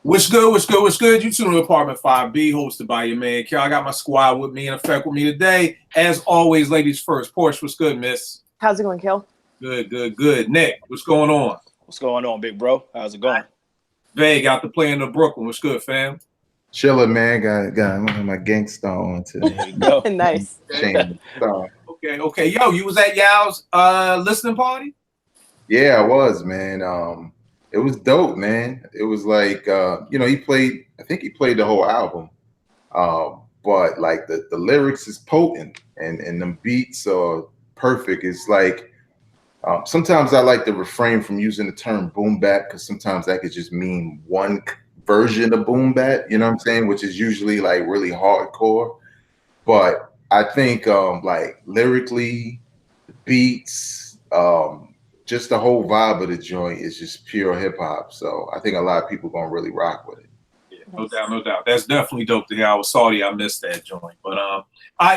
What's good? What's good? What's good? You tuned to Apartment 5B, hosted by your man Kel. I got my squad with me in effect with me today. As always, ladies first. Porsche, what's good, miss? How's it going, Kill? Good, good, good. Nick, what's going on? What's going on, big bro? How's it going? Vay got the play in the Brooklyn. What's good, fam? Chiller, man. Got my gangsta on There today. you go. Nice. Shame. Okay. Yo, you was at Yao's listening party? Yeah, I was, man. It was dope, man. It was like he played. I think he played the whole album. But like the lyrics is potent and the beats are perfect. It's like sometimes I like to refrain from using the term boom bap because sometimes that could just mean one version of boom bap. You know what I'm saying? Which is usually like really hardcore. But I think like lyrically, the beats, just the whole vibe of the joint is just pure hip hop. So I think a lot of people gonna really rock with it. Yeah, no doubt, no doubt. That's definitely dope to hear. I was sorry I missed that joint. But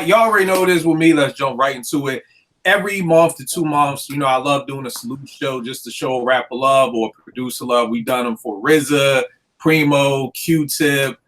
y'all already know what it is with me. Let's jump right into it. Every month to 2 months, I love doing a salute show just to show rapper love or producer love. We've done them for RZA, Primo, Q-Tip,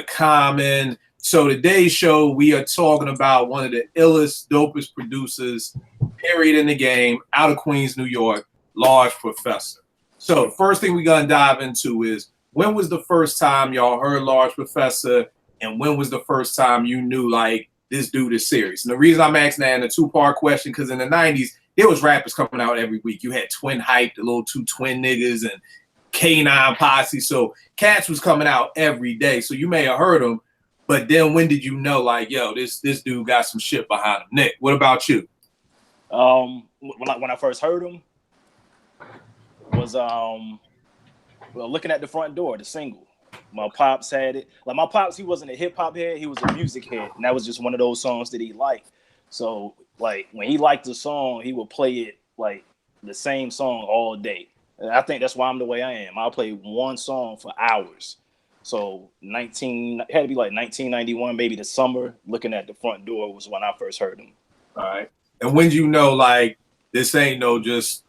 Common. So today's show, we are talking about one of the illest, dopest producers, period, in the game, out of Queens, New York, Large Professor. So first thing we're going to dive into is, when was the first time y'all heard Large Professor, and when was the first time you knew, like, this dude is serious? And the reason I'm asking that in a two-part question, because in the 90s, there was rappers coming out every week. You had Twin Hype, the little two twin niggas, and K9 Posse. So cats was coming out every day. So you may have heard them, but then when did you know, like, yo, this dude got some shit behind him? Nick, what about you? When I first heard him was looking at the front door, the single. My pops had it. Like, my pops, he wasn't a hip hop head, he was a music head, and that was just one of those songs that he liked. So like when he liked the song, he would play it like the same song all day. And I think that's why I'm the way I am. I'll play one song for hours. So it had to be like 1991, maybe the summer. Looking at the front door was when I first heard him. All right. And when you know, like, this ain't no just,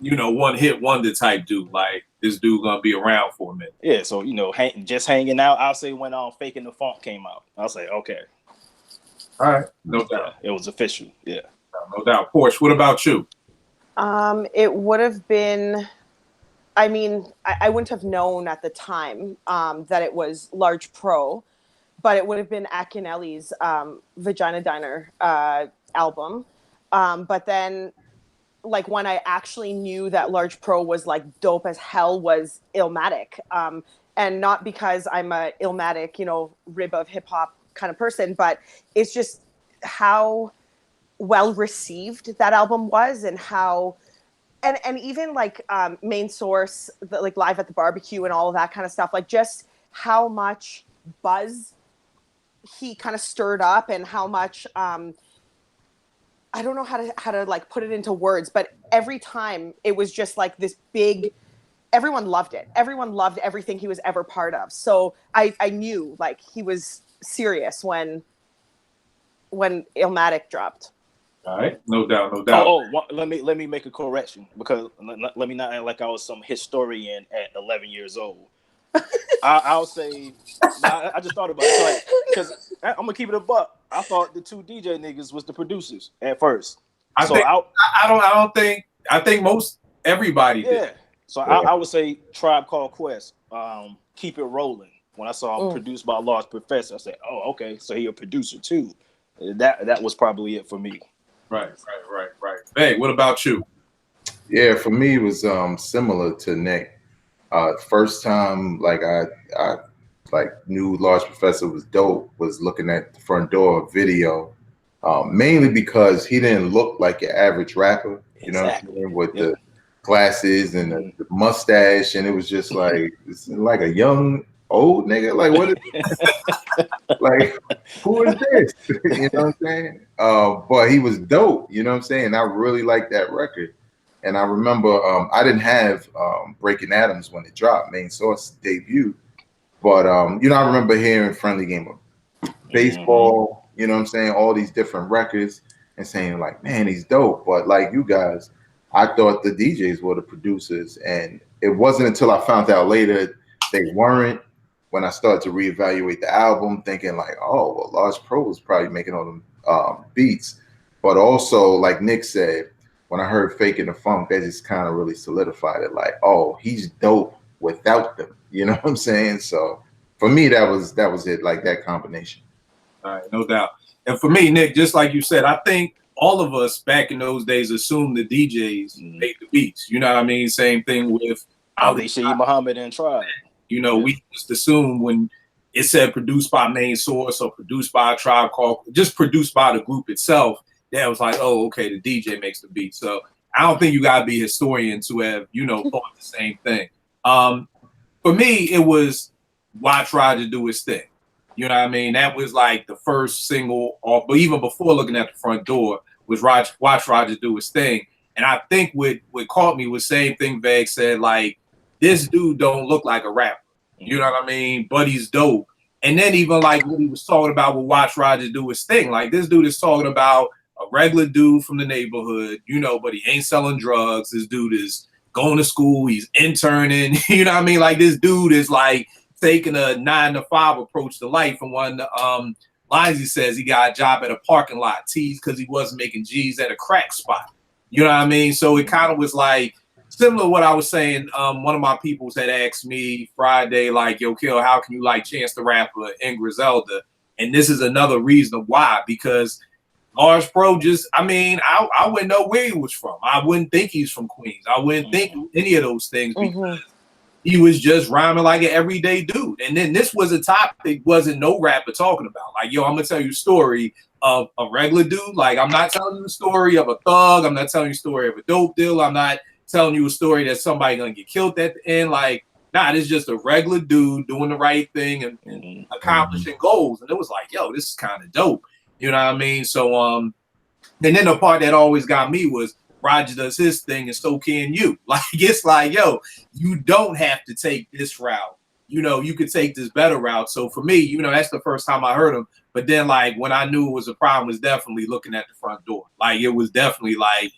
one hit wonder type dude. Like, this dude gonna be around for a minute. Yeah, so, just hanging out. I'll say when Faking the Funk came out. I'll say, okay. All right. No doubt. Yeah, it was official. Yeah. No doubt. Porsche, what about you? It would have been, I wouldn't have known at the time that it was Large Pro, but it would have been Akinyele's Vagina Diner album. But then, like, when I actually knew that Large Pro was like dope as hell was Illmatic. And not because I'm a Illmatic, rib of hip hop kind of person, but it's just how well received that album was, and how and even like Main Source, like Live at the Barbecue and all of that kind of stuff, like just how much buzz he kind of stirred up, and how much I don't know how to like put it into words, but every time it was just like this big, everyone loved it. Everyone loved everything he was ever part of. So I knew like he was serious when Illmatic dropped. All right, no doubt, no doubt. Let me make a correction, because let me not act like I was some historian at 11 years old. I'll say, I just thought about it, like, because I'm gonna keep it a buck. I thought the two DJ niggas was the producers at first. I think most everybody did. Yeah. So I would say Tribe Called Quest, Keep It Rolling. When I saw him produced by Large Professor, I said, oh, okay, so he a producer too. That was probably it for me. Right. Hey, what about you? Yeah, for me it was similar to Nick. First time like I like knew Large Professor was dope was looking at the front door video, mainly because he didn't look like your average rapper, Exactly. with the glasses and the mustache, and it was just like it's like a young old nigga. Like, what is like, who is this? You know what I'm saying? But he was dope, you know what I'm saying? I really liked that record. And I remember I didn't have Breaking Atoms when it dropped, Main Source debut. But I remember hearing Friendly Game of Baseball, you know what I'm saying, all these different records, and saying like, man, he's dope. But like you guys, I thought the DJs were the producers, and it wasn't until I found out later they weren't. When I started to reevaluate the album, thinking like, oh, well, Large Pro was probably making all them beats. But also, like Nick said, when I heard Faking the Funk, that just kind of really solidified it. Like, oh, he's dope without them. You know what I'm saying? So for me, that was it. Like that combination. All right, no doubt. And for me, Nick, just like you said, I think all of us back in those days assumed the DJs made the beats. You know what I mean? Same thing with Ali Shaheed Muhammad and Tribe. You know, we just assumed when it said produced by Main Source or produced by a Tribe Called, just produced by the group itself, that was like, oh, okay, the DJ makes the beat. So I don't think you gotta be a historian to have, you know, thought the same thing. For me, it was Watch Roger do his thing. You know what I mean? That was like the first single, or but even before Looking at the Front Door, was Watch Roger do his thing. And I think what caught me was same thing Veg said, like, this dude don't look like a rapper. You know what I mean? But he's dope. And then even like what he was talking about with Watch Roger do his thing. Like this dude is talking about a regular dude from the neighborhood, you know, but he ain't selling drugs. This dude is going to school. He's interning. You know what I mean? Like this dude is like taking a 9-to-5 approach to life. And one lines he says he got a job at a parking lot, teased because he wasn't making G's at a crack spot. You know what I mean? So it kind of was like similar to what I was saying. One of my peoples had asked me Friday, like, yo, Kill, how can you like Chance the Rapper and Griselda? And this is another reason why, because Large Pro just, I mean, I wouldn't know where he was from. I wouldn't think he's from Queens. I wouldn't think any of those things because he was just rhyming like an everyday dude. And then this was a topic wasn't no rapper talking about. Like, yo, I'm gonna tell you a story of a regular dude. Like, I'm not telling you a story of a thug. I'm not telling you a story of a dope deal. I'm not telling you a story that somebody gonna get killed at the end. Like, nah, this is just a regular dude doing the right thing and accomplishing goals. And it was like, yo, this is kind of dope. You know what I mean? So and then the part that always got me was Roger does his thing and so can you. Like it's like, yo, you don't have to take this route. You know, you could take this better route. So for me, you know, that's the first time I heard him. But then like when I knew it was a problem was definitely Looking at the Front Door. Like it was definitely like,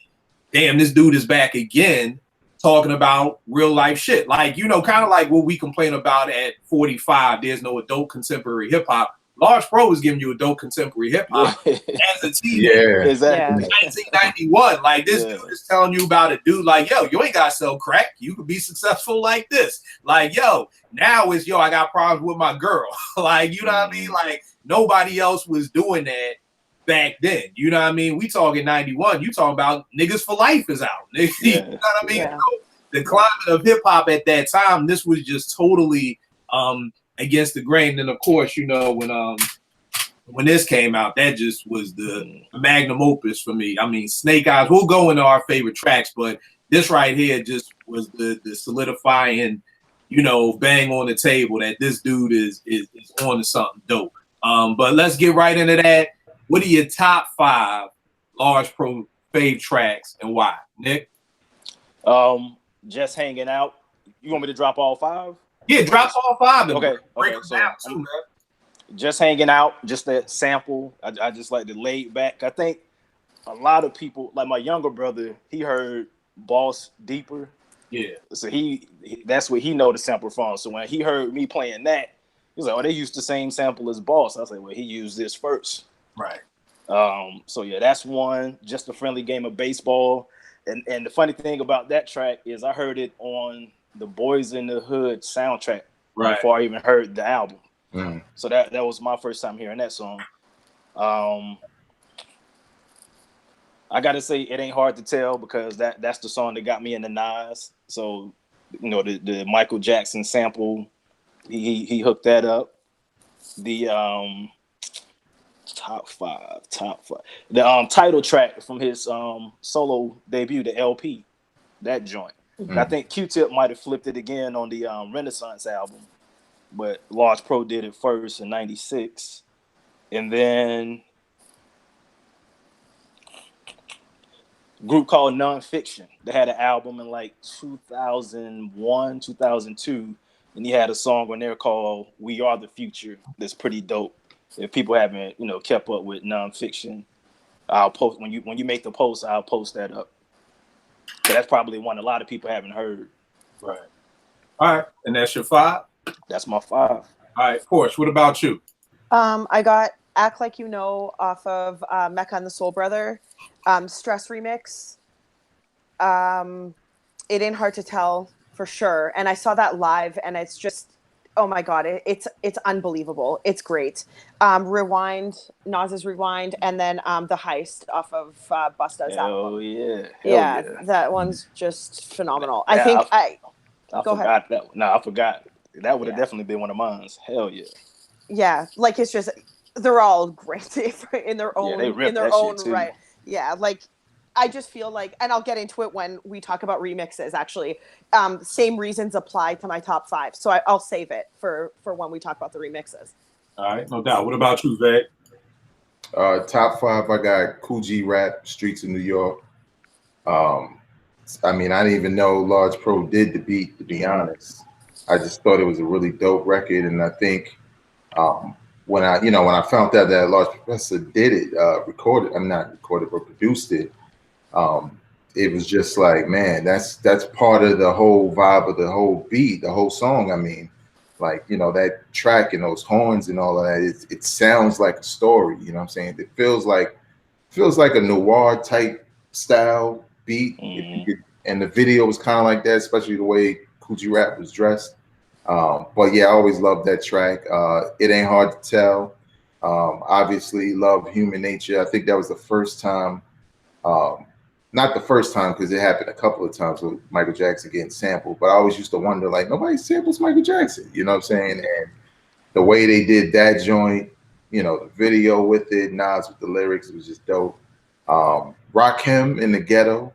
damn, this dude is back again talking about real life shit. Like, you know, kind of like what we complain about at 45, there's no adult contemporary hip hop. Large Pro is giving you adult contemporary hip hop as a team. Yeah, exactly. 1991, like this dude is telling you about a dude like, yo, you ain't gotta sell crack. You could be successful like this. Like, yo, now it's yo, I got problems with my girl. Like, you know what I mean? Like nobody else was doing that back then. You know what I mean? We talking 91. You talking about Niggas for Life is out. You know what I mean? Yeah. The climate of hip hop at that time, this was just totally against the grain. And of course, you know, when this came out, that just was the magnum opus for me. I mean, Snake Eyes, we'll go into our favorite tracks, but this right here just was the solidifying, you know, bang on the table that this dude is on to something dope. But let's get right into that. What are your top 5 Large Pro fave tracks and why? Nick? Just Hanging Out. You want me to drop all 5? Yeah, drop all 5 of them. Okay. Break them So down too, man. Just Hanging Out, just that sample. I just like the laid back. I think a lot of people, like my younger brother, he heard Boss Deeper. Yeah. So he that's what he know the sample from. So when he heard me playing that, he was like, oh, they used the same sample as Boss. I was like, well, he used this first. Right. So yeah, that's one. Just a Friendly Game of Baseball. And the funny thing about that track is I heard it on the Boys in the Hood soundtrack before I even heard the album. So that was my first time hearing that song. I gotta say It Ain't Hard to Tell because that's the song that got me into Nas. So you know the Michael Jackson sample, he hooked that up. The top five. The title track from his solo debut, the LP, that joint. I think Q-Tip might have flipped it again on the Renaissance album, but Large Pro did it first in '96, and then a group called Nonfiction. They had an album in like 2001, 2002, and he had a song on there called "We Are the Future" that's pretty dope. If people haven't, you know, kept up with Nonfiction, I'll post when you make the post. I'll post that up. But that's probably one a lot of people haven't heard. Right. All right, and that's your 5. That's my 5. All right, Porsche, what about you? I got Act Like You Know off of Mecca and the Soul Brother, Stress remix. It Ain't Hard to Tell for sure. And I saw that live, and it's just, oh my God, it's unbelievable. It's great. Rewind, Nas's Rewind, and then The Heist off of Busta's album. Hell yeah. Yeah, that one's just phenomenal. Yeah, I think I go ahead. forgot that. No, I forgot. That would have Yeah. definitely been one of mine. Hell yeah. Yeah, like it's just they're all great in their own they ripped in their that own shit too. right. Yeah, like I just feel like, and I'll get into it when we talk about remixes. Actually, same reasons apply to my top 5, so I'll save it for when we talk about the remixes. All right, no doubt. What about you, Veg? Top 5, I got Kool G Rap, Streets of New York. I mean, I didn't even know Large Pro did the beat, to be honest. I just thought it was a really dope record, and I think when I found out that Large Professor did it, not recorded, but produced it, it was just like, man, that's part of the whole vibe of the whole beat, the whole song. I mean, like, you know, that track and those horns and all of that, it sounds like a story, you know what I'm saying? It feels like a noir type style beat. And the video was kind of like that, especially the way Kool G Rap was dressed. But yeah, I always loved that track. It Ain't Hard to Tell. Obviously, love Human Nature. I think that was the first time, not the first time, because it happened a couple of times with Michael Jackson getting sampled, but I always used to wonder, like, nobody samples Michael Jackson, you know what I'm saying? And the way they did that joint, you know, the video with it, Nas with the lyrics, it was just dope. Rakim in the Ghetto.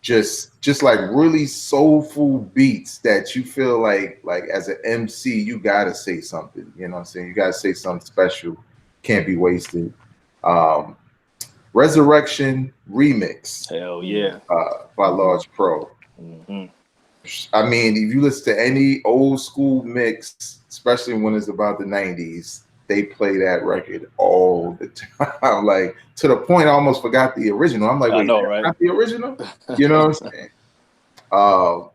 Just like really soulful beats that you feel like as an MC, you gotta say something, you know what I'm saying? You gotta say something special, can't be wasted. Resurrection remix. Hell yeah. By Large Pro. I mean, if you listen to any old school mix, especially when it's about the 90s, they play that record all the time, like to the point I almost forgot the original. I'm like, wait, right? Not the original? You know what I'm saying?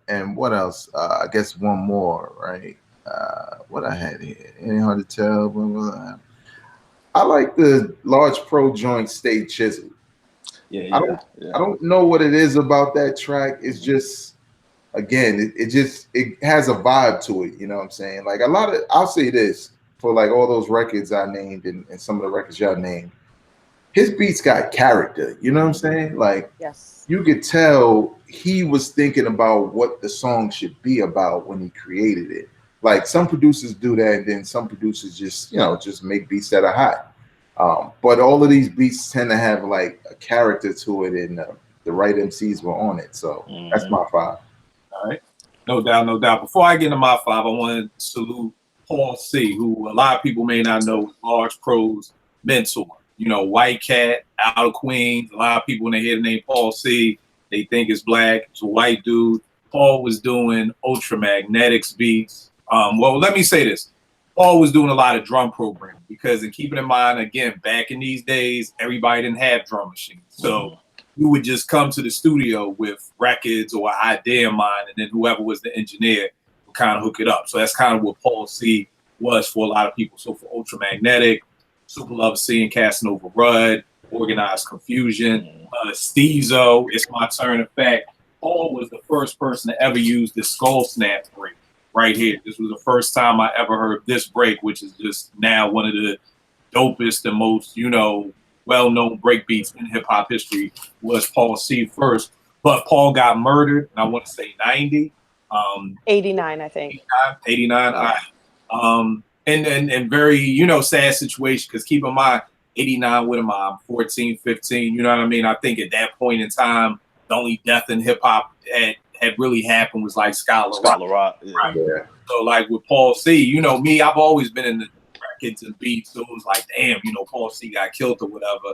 And what else? I guess one more, right? What I had here, Ain't Hard to Tell. Blah, blah, blah. I like the Large Pro joint, Stay Chiseled. I don't know what it is about that track. It's just, again, it has a vibe to it. You know what I'm saying? Like I'll say this. For like all those records I named and some of the records y'all named, his beats got character. You know what I'm saying? Like, yes, you could tell he was thinking about what the song should be about when he created it. Like some producers do that, and then some producers just make beats that are hot. But all of these beats tend to have like a character to it, and the right MCs were on it. So that's my 5. All right, no doubt. Before I get into my 5, I want to salute Paul C, who a lot of people may not know, Large Pro's mentor. You know, White Cat, out of Queens. A lot of people, when they hear the name Paul C, they think it's black. It's a white dude. Paul was doing Ultramagnetics beats. Well, let me say this. Paul was doing a lot of drum programming because, and keeping in mind, again, back in these days, everybody didn't have drum machines. So you would just come to the studio with records or an idea in mind, and then whoever was the engineer kind of hook it up. So that's kind of what Paul C was for a lot of people. So for Ultramagnetic, Super Love C and Casanova Rudd, Organized Confusion, Steezo, It's My Turn. In fact, Paul was the first person to ever use the Skull Snap break right here. This was the first time I ever heard this break, which is just now one of the dopest and most, well-known break beats in hip-hop history, was Paul C first. But Paul got murdered, and I want to say 90. 89, I think. 89. And very, sad situation, because keep in mind, 89 with him, 14, 15, you know what I mean? I think at that point in time, the only death in hip hop had really happened was like Scholar Rock. Yeah. Right? Yeah. So like with Paul C, me, I've always been in the records and beats, so it was like, damn, Paul C got killed or whatever.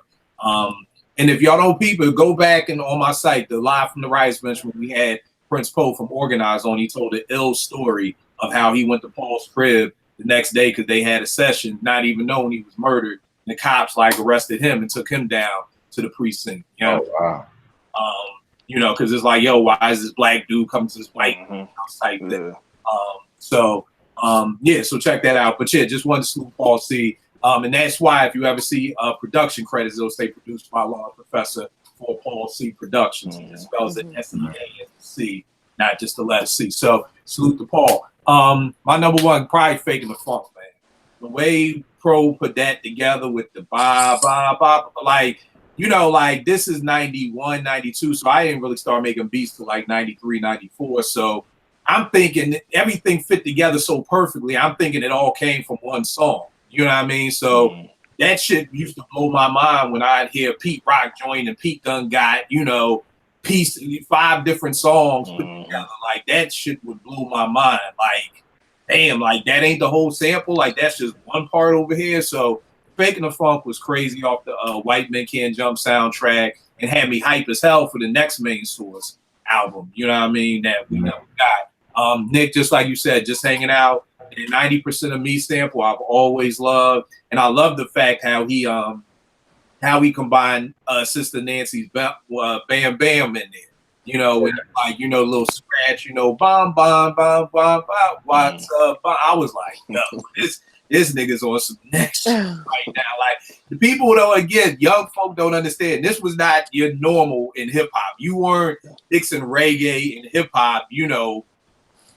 And if y'all don't people, go back and on my site, the Live from the Rice Bench, when we had Prince Poe from Organized on, he told an ill story of how he went to Paul's crib the next day because they had a session, not even knowing he was murdered. And the cops arrested him and took him down to the precinct. Oh, wow. Because it's like, yo, why is this black dude coming to this white house type thing? So yeah, so check that out. But yeah, just wanted to salute Paul C. And that's why if you ever see production credits, it'll say produced by Law Professor for Paul C Productions. It spells it SEANC, not just the letter C. So salute to Paul. My number one, probably Faking the Funk, man. The way Pro put that together with the ba ba ba, like, you know, like this is 91, 92. So I didn't really start making beats till like 93, 94. So I'm thinking everything fit together so perfectly. I'm thinking it all came from one song. You know what I mean? So that shit used to blow my mind when I'd hear Pete Rock join and Pete Dunn got, you know, 5 different songs put together. Like that shit would blow my mind. Like, damn, like that ain't the whole sample. Like that's just one part over here. So Faking the Funk was crazy off the White Men Can't Jump soundtrack and had me hype as hell for the next Main Source album. You know what I mean? That we never got. Nick, just like you said, just hanging out. And 90% of me sample I've always loved, and I love the fact how he combined Sister Nancy's Bam Bam in there, you know, and like, you know, little scratch, you know, bomb bomb bomb bomb bomb, what's up? I was like, no, this nigga's on some next shit right now. Like the people though, again, young folk don't understand. This was not your normal in hip hop. You weren't mixing reggae and hip hop, you know,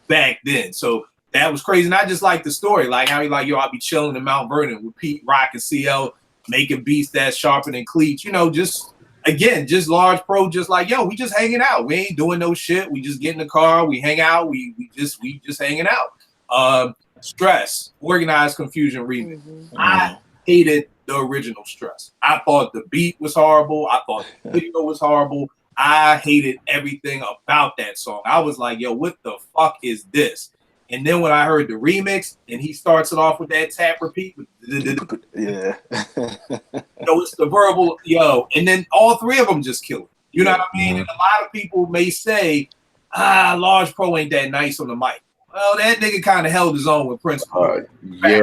back then. So that was crazy. And I just like the story, like how he like, yo, I'll be chilling in Mount Vernon with Pete Rock and CL making beats that's sharper than cleats. You know, just again, just Large Pro, just like, yo, we just hanging out. We ain't doing no shit. We just get in the car, we hang out, we just hanging out. Stress, Organized Confusion remix. I hated the original Stress. I thought the beat was horrible. I thought the video was horrible. I hated everything about that song. I was like, yo, what the fuck is this? And then when I heard the remix and he starts it off with that tap repeat, yeah, it's the verbal, yo, and then all 3 of them just kill it. You know what I mean? And a lot of people may say, Large Pro ain't that nice on the mic. Well, that nigga kind of held his own with Prince Pro. Yeah.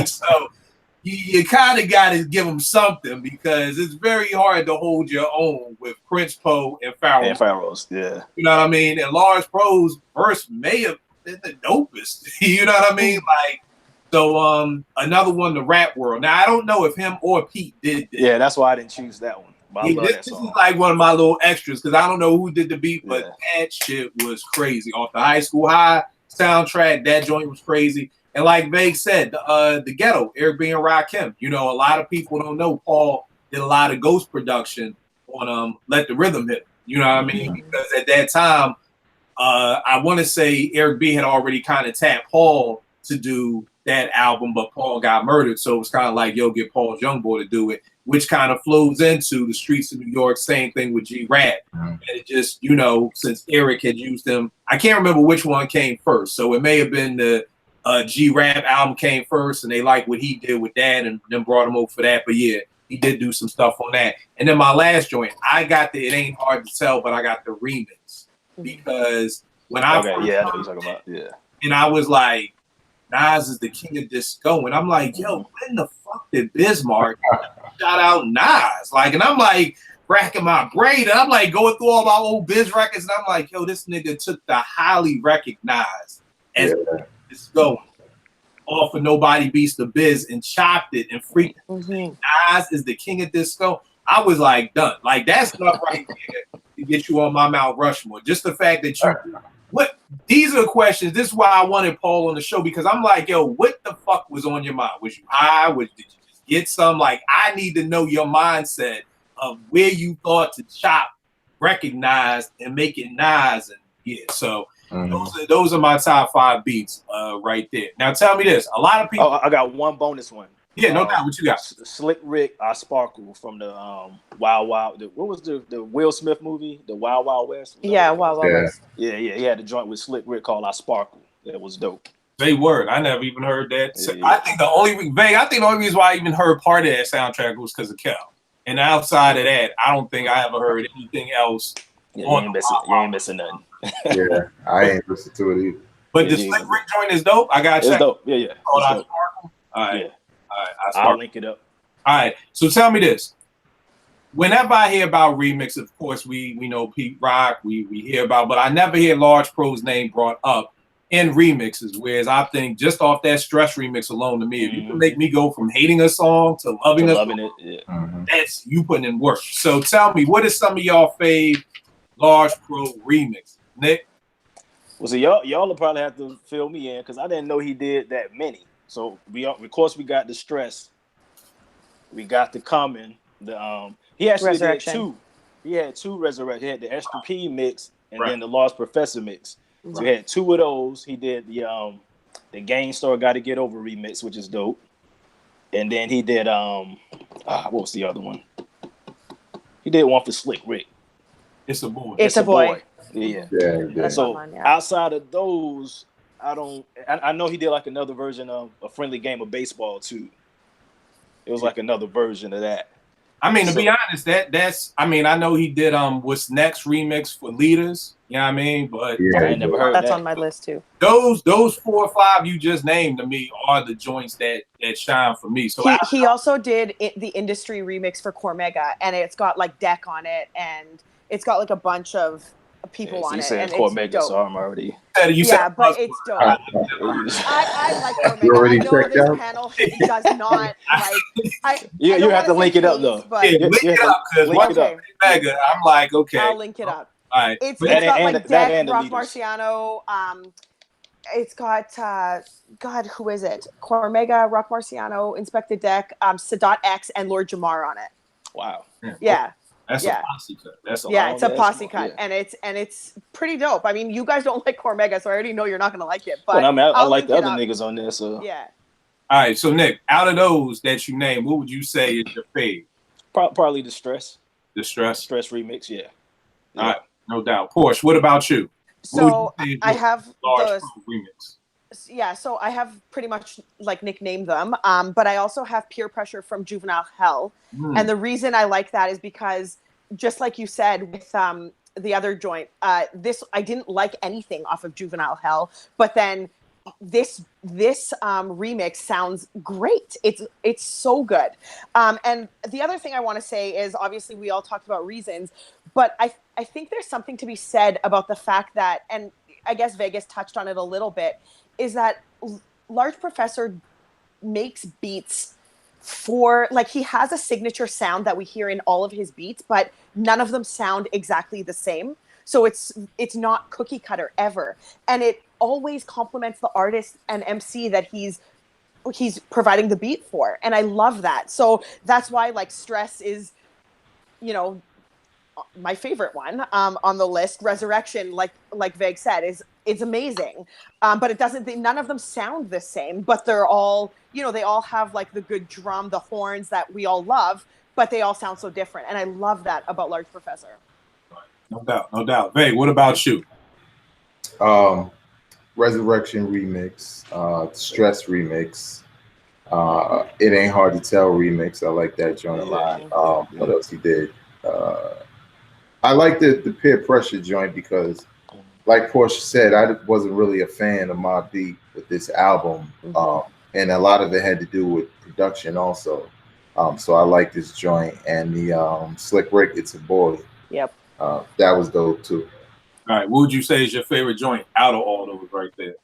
So you kind of got to give him something because it's very hard to hold your own with Prince Poe and Pharaoh. And Pharaohs, yeah. You know what I mean? And Large Pro's verse may have been the dopest. You know what I mean? Like, so another one, the Rap World. Now I don't know if him or Pete did this. Yeah, that's why I didn't choose that one. But I love that this song. is like one of my little extras because I don't know who did the beat, but that shit was crazy. Off the High School High soundtrack, that joint was crazy. And like Vague said, the Ghetto, Eric B and Rakim. You know, a lot of people don't know Paul did a lot of ghost production on Let the Rhythm Hit. You know what I mean? Because at that time, I want to say Eric B had already kind of tapped Paul to do that album, but Paul got murdered. So it was kind of like, yo, get Paul's young boy to do it, which kind of flows into the streets of New York. Same thing with G-Rap. And it just, you know, since Eric had used them, I can't remember which one came first. So it may have been the G-Rap album came first and they liked what he did with that and then brought him over for that. But yeah, he did do some stuff on that. And then my last joint, I got it ain't hard to tell, but I got the remix because when I I know what you're talking about. Yeah. And I was like, Nas is the king of disco. And I'm like, yo, when the fuck did Bismarck shout out Nas? Like, and I'm like racking my brain. And I'm like going through all my old Biz records. And I'm like, yo, this nigga took the highly recognized as disco off of Nobody Beats the Biz and chopped it and freaked. Nas is the king of disco. I was like, done. Like, that's enough right there to get you on my Mount Rushmore. Just the fact that you... These are the questions. This is why I wanted Paul on the show because I'm like, yo, what the fuck was on your mind? Was you high? Did you just get some? Like, I need to know your mindset of where you thought to chop, recognize, and make it Nas. And yeah, so those are my top 5 beats right there. Now tell me this: a lot of people. Oh, I got one bonus one. Yeah, no doubt. What you got? Slick Rick, I Sparkle from the Wild Wild. What was the Will Smith movie? The Wild Wild West. Yeah, Wild Wild West. Yeah. He had a joint with Slick Rick called I Sparkle. That was dope. Say word. I never even heard that. Yeah. I think the only reason why I even heard part of that soundtrack was because of Kel. And outside of that, I don't think I ever heard anything else. Yeah, you ain't missing nothing. Yeah, I ain't listened to it either. But the Slick Rick joint is dope. I got to check. It's dope. Yeah. Called I Sparkle. All right. Yeah. All right. I'll link it up. All right. So tell me this. Whenever I hear about remix, of course, we know Pete Rock, we hear about, but I never hear Large Pro's name brought up. in remixes. Whereas I think just off that Stress remix alone, to me, if you can make me go from hating a song to loving it, yeah. That's you putting in work. So tell me, what is some of y'all fave Large Pro remix, Nick? Well, so y'all will probably have to fill me in because I didn't know he did that many. So of course we got the Stress, we got the Common, the he actually did two. He had two Resurrection. He had the Extra P mix and then the Lost Professor mix. So he had two of those. He did the Gangstar Gotta Get Over remix, which is dope. And then he did what was the other one? He did one for Slick Rick. It's a boy. It's a boy. Yeah. Yeah. So outside of those, I know he did like another version of A Friendly Game of Baseball too. It was like another version of that. I mean, to be honest, that's I know he did What's Next remix for Leaders. You know what I mean? But I ain't never heard that's that. on my list too. Those 4 or 5 you just named to me are the joints that shine for me. So he also did the Industry remix for Cormega, and it's got like Deck on it, and it's got like a bunch of people on you it. said and Cormega, it's dope. so I'm already. But it's dope. I like Cormega. You already I know checked this out? panel does not like. You have to link it up though. But link it up because link it up. Mega, I'm like, okay, I'll link it up. All right, It's got like Deck, Rock Leaders. Marciano. It's got God, who is it? Cormega, Rock Marciano, Inspector Deck, Sadat X, and Lord Jamar on it. Wow. Yeah. That's a posse cut. That's a it's a posse cut, and it's pretty dope. I mean, you guys don't like Cormega, so I already know you're not gonna like it. But I like the other niggas on there, so yeah. All right, so Nick, out of those that you named, what would you say is your fave? Probably the Stress. The Stress remix, yeah. All right, no doubt. Porsche, what about you? So I have Large Pro remix. Yeah, so I have pretty much like nicknamed them, but I also have Peer Pressure from Juvenile Hell, and the reason I like that is because, just like you said with the other joint, this I didn't like anything off of Juvenile Hell, but then this remix sounds great. It's so good. And the other thing I want to say is, obviously we all talked about Reasons, but I think there's something to be said about the fact that, and I guess Vegas touched on it a little bit, is that Large Professor makes beats for, like, he has a signature sound that we hear in all of his beats, but none of them sound exactly the same. So it's not cookie cutter ever. And it always complements the artist and MC that he's providing the beat for. And I love that. So that's why, like, Stress is, my favorite one on the list. Resurrection, like Veg said, is amazing, but it doesn't. None of them sound the same, but they're all, they all have like the good drum, the horns that we all love, but they all sound so different, and I love that about Large Professor. No doubt. Veg, what about you? Resurrection remix, Stress remix, It Ain't Hard to Tell remix. I like that joint a lot. What else he did? I like the Peer Pressure joint because, like Portia said, I wasn't really a fan of Mobb Deep with this album, and a lot of it had to do with production also. So I like this joint, and the Slick Rick, It's a Boy. Yep. That was dope too. All right, what would you say is your favorite joint out of all those right there?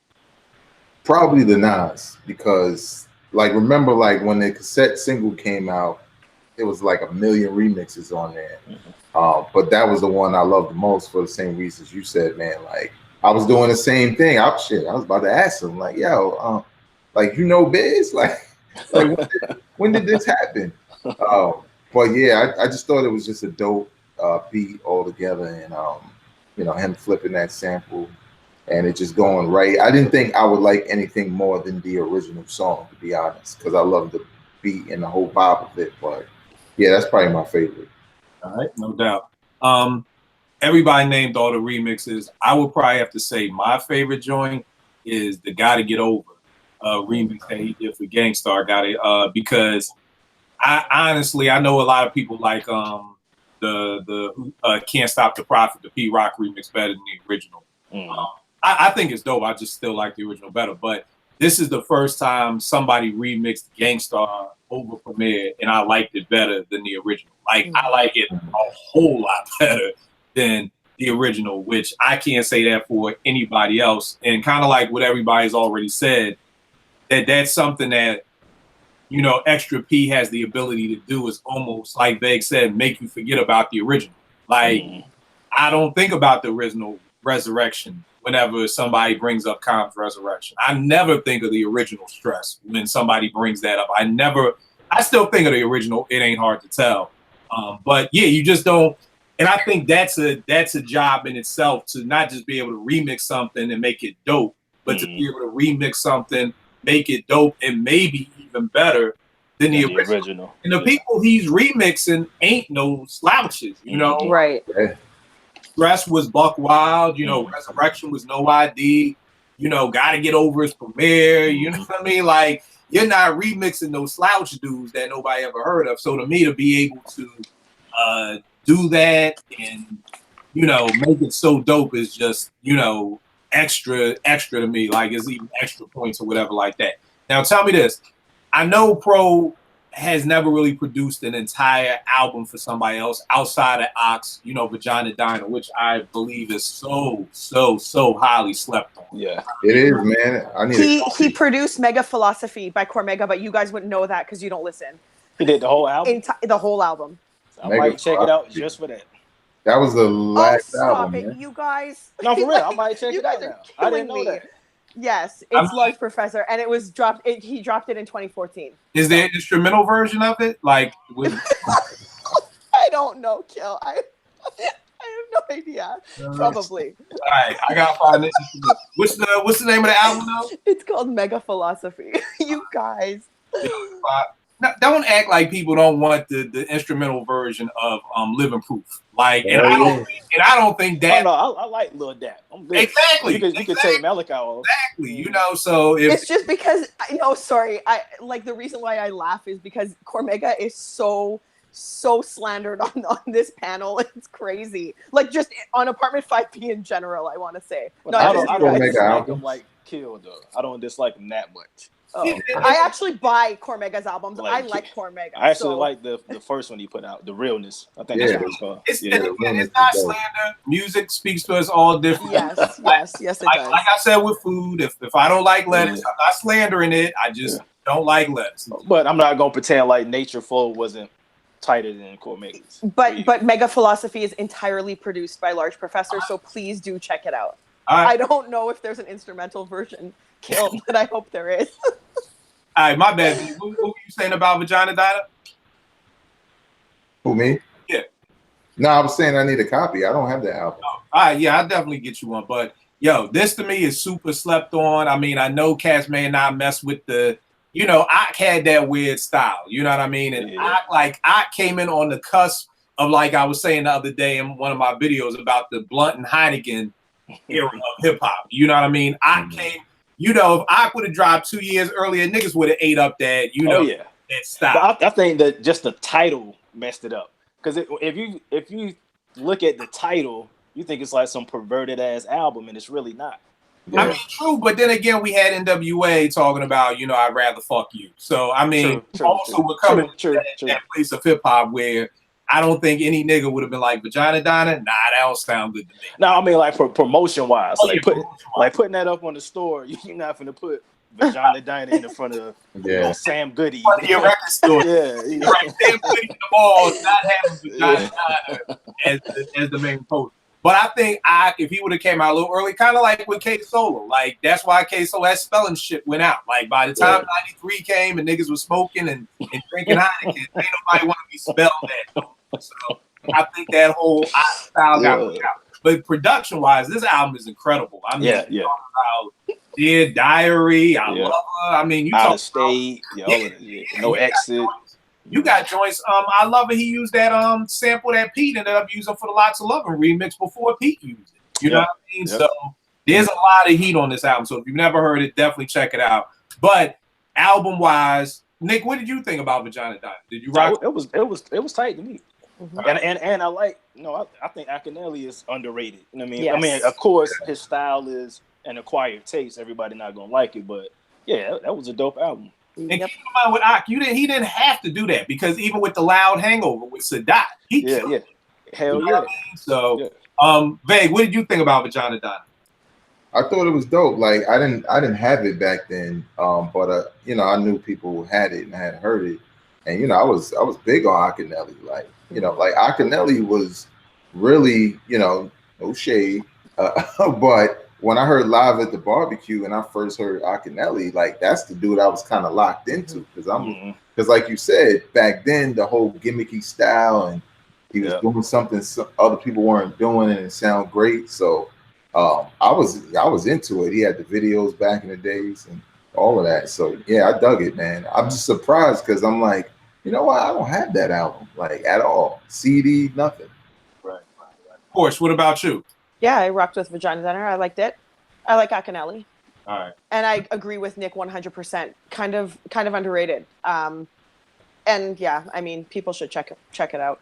Probably the Nas, because like remember like when the cassette single came out, it was like 1 million remixes on there. But that was the one I loved the most for the same reasons you said, man. Like I was doing the same thing. I was about to ask him, like, yo, like Biz? Like when did this happen? But yeah, I just thought it was just a dope beat altogether, and him flipping that sample and it just going right. I didn't think I would like anything more than the original song, to be honest, because I love the beat and the whole vibe of it. But yeah, that's probably my favorite. All right, no doubt. Everybody named all the remixes. I would probably have to say my favorite joint is the Gotta Get Over remix that he did for Gangstar. Because I honestly know a lot of people like the Can't Stop the Prophet, the P Rock remix, better than the original. I think it's dope. I just still like the original better. But this is the first time somebody remixed Gangstar over Premier, and I liked it better than the original. Like I like it a whole lot better than the original, which I can't say that for anybody else. And kind of like what everybody's already said, that's something that, you know, Extra P has the ability to do, is almost like Veg said, make you forget about the original. Like, I don't think about the original Resurrection whenever somebody brings up Khan's Resurrection. I never think of the original Stress when somebody brings that up. I still think of the original It Ain't Hard to Tell. But yeah, you just don't. And I think that's a job in itself, to not just be able to remix something and make it dope, but to be able to remix something, make it dope, and maybe even better than the original. And the people he's remixing ain't no slouches, you know? Right. Stress was Buck Wild, you know, Resurrection was No ID, you know, Gotta Get Over His Premiere, you know what I mean? Like, you're not remixing those slouch dudes that nobody ever heard of. So to me, to be able to do that and, you know, make it so dope is just, you know, extra to me. Like, it's even extra points or whatever like that. Now, tell me this. I know Pro has never really produced an entire album for somebody else outside of Ox, you know, Vagina Diner, which I believe is so highly slept on. Yeah, it is, man. He produced Mega Philosophy by Cormega, but you guys wouldn't know that because you don't listen. He did the whole album? The whole album. I might check it out just for that. That was the last album. Stop it, you guys. No, for real. I might check it out now. I didn't know that. Yes, it's Large Professor, and it was dropped. He dropped it in 2014. Is there an instrumental version of it? Like, I don't know, Kill. I have no idea. Probably. All right, I gotta find it. What's the name of the album now? It's called Mega Philosophy. You guys. Don't act like people don't want the instrumental version of Living Proof. Like, and I don't think that. Oh, no, I like Lil Dap. Exactly. You could take Malachi off. Exactly. You know, so it's just because I like the reason why I laugh is because Cormega is so slandered on this panel. It's crazy. Like, just on Apartment 5P in general, I want to say. No, I don't dislike him like Kill though. I don't dislike him that much. Oh. I actually buy Cormega's albums. I like Cormega. I actually like the first one he put out, The Realness. I think that's what it's called. It's not slander. Music speaks to us all different. Yes, it does. Like I said with food, if I don't like lettuce, I'm not slandering it. I just don't like lettuce. But I'm not gonna pretend like Nature Flow wasn't tighter than Cormega's. But Mega Philosophy is entirely produced by Large Professor, so please do check it out. I don't know if there's an instrumental version, Kill, but I hope there is. All right, my bad. What were you saying about Vagina Diner? Who, me? Yeah. No, I was saying I need a copy. I don't have the album. Oh, all right, yeah, I'll definitely get you one. But, yo, this to me is super slept on. I mean, I know cats may not mess with the, you know, Ock had that weird style. You know what I mean? And Ock came in on the cusp of, like I was saying the other day in one of my videos about the Blunt and Heineken era of hip-hop. You know what I mean? Ock came... You know, if I would have dropped 2 years earlier, niggas would have ate up that, that style. But I think that just the title messed it up. Because if you look at the title, you think it's like some perverted ass album, and it's really not. Yeah. I mean, true, but then again, we had NWA talking about, you know, I'd rather fuck you. So I mean, we're coming to that place of hip hop where I don't think any nigga would have been like Vagina Diner. Nah, that don't sound good to me. No, I mean like for promotion wise, putting that up on the store, you're not gonna put Vagina Diner in the front of Sam Goody. Your record store. Yeah. Right, Sam Goody in the mall, not having Vagina Diner as the main post. But I think if he would have came out a little early, kind of like with K Solo, like that's why K Solo that spelling shit went out. Like by the time '93 came and niggas was smoking and drinking Heineken, ain't nobody want to be spelled that. So I think that whole style got out. But production wise, this album is incredible. I mean, talking about Dear Diary, I love her. I mean, you Out of State, No Exit. You got joints. I love it. He used that sample that Pete ended up using for the Lots of Lovin' remix before Pete used it. You know what I mean? So there's a lot of heat on this album. So if you've never heard it, definitely check it out. But album wise, Nick, what did you think about Vagina Diner? Did you rock? It was tight to me. Mm-hmm. And I like, I think Akinelli is underrated. You know what I mean? Yes. I mean, of course, his style is an acquired taste. Everybody not gonna like it, but yeah, that was a dope album. And keep in mind with Ock, he didn't have to do that because even with the Loud Hangover with Sadat, he killed it. Hell you know what I mean? So Vague, what did you think about Vagina Donna? I thought it was dope. Like I didn't have it back then, but you know, I knew people who had it and had heard it, and you know, I was big on Akinyele. Like you know, like Akinyele was really, you know, no shade, but when I heard Live at the Barbecue and I first heard Akinyele, like that's the dude I was kind of locked into because like you said back then, the whole gimmicky style and he was doing something other people weren't doing and it sounded great. So I was into it. He had the videos back in the days and all of that. So yeah, I dug it, man. I'm just surprised because I'm like, you know what? I don't have that album like at all. CD, nothing. Right. Porsche, what about you? Yeah, I rocked with Vagina Dinner. I liked it. I like Akinyele. All right. And I agree with Nick 100%. Kind of underrated. And yeah, I mean, people should check it out.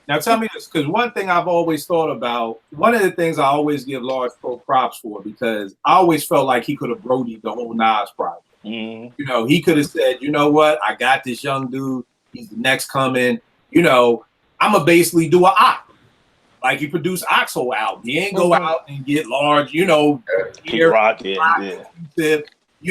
Now tell me this, because one thing I've always thought about, one of the things I always give Large Pro props for, because I always felt like he could have brodied the whole Nas project. You know, he could have said, you know what, I got this young dude, he's the next coming, you know, I'm going to basically do an Ock. Like he produced Ock's whole album. He ain't go out and get Large, you know, you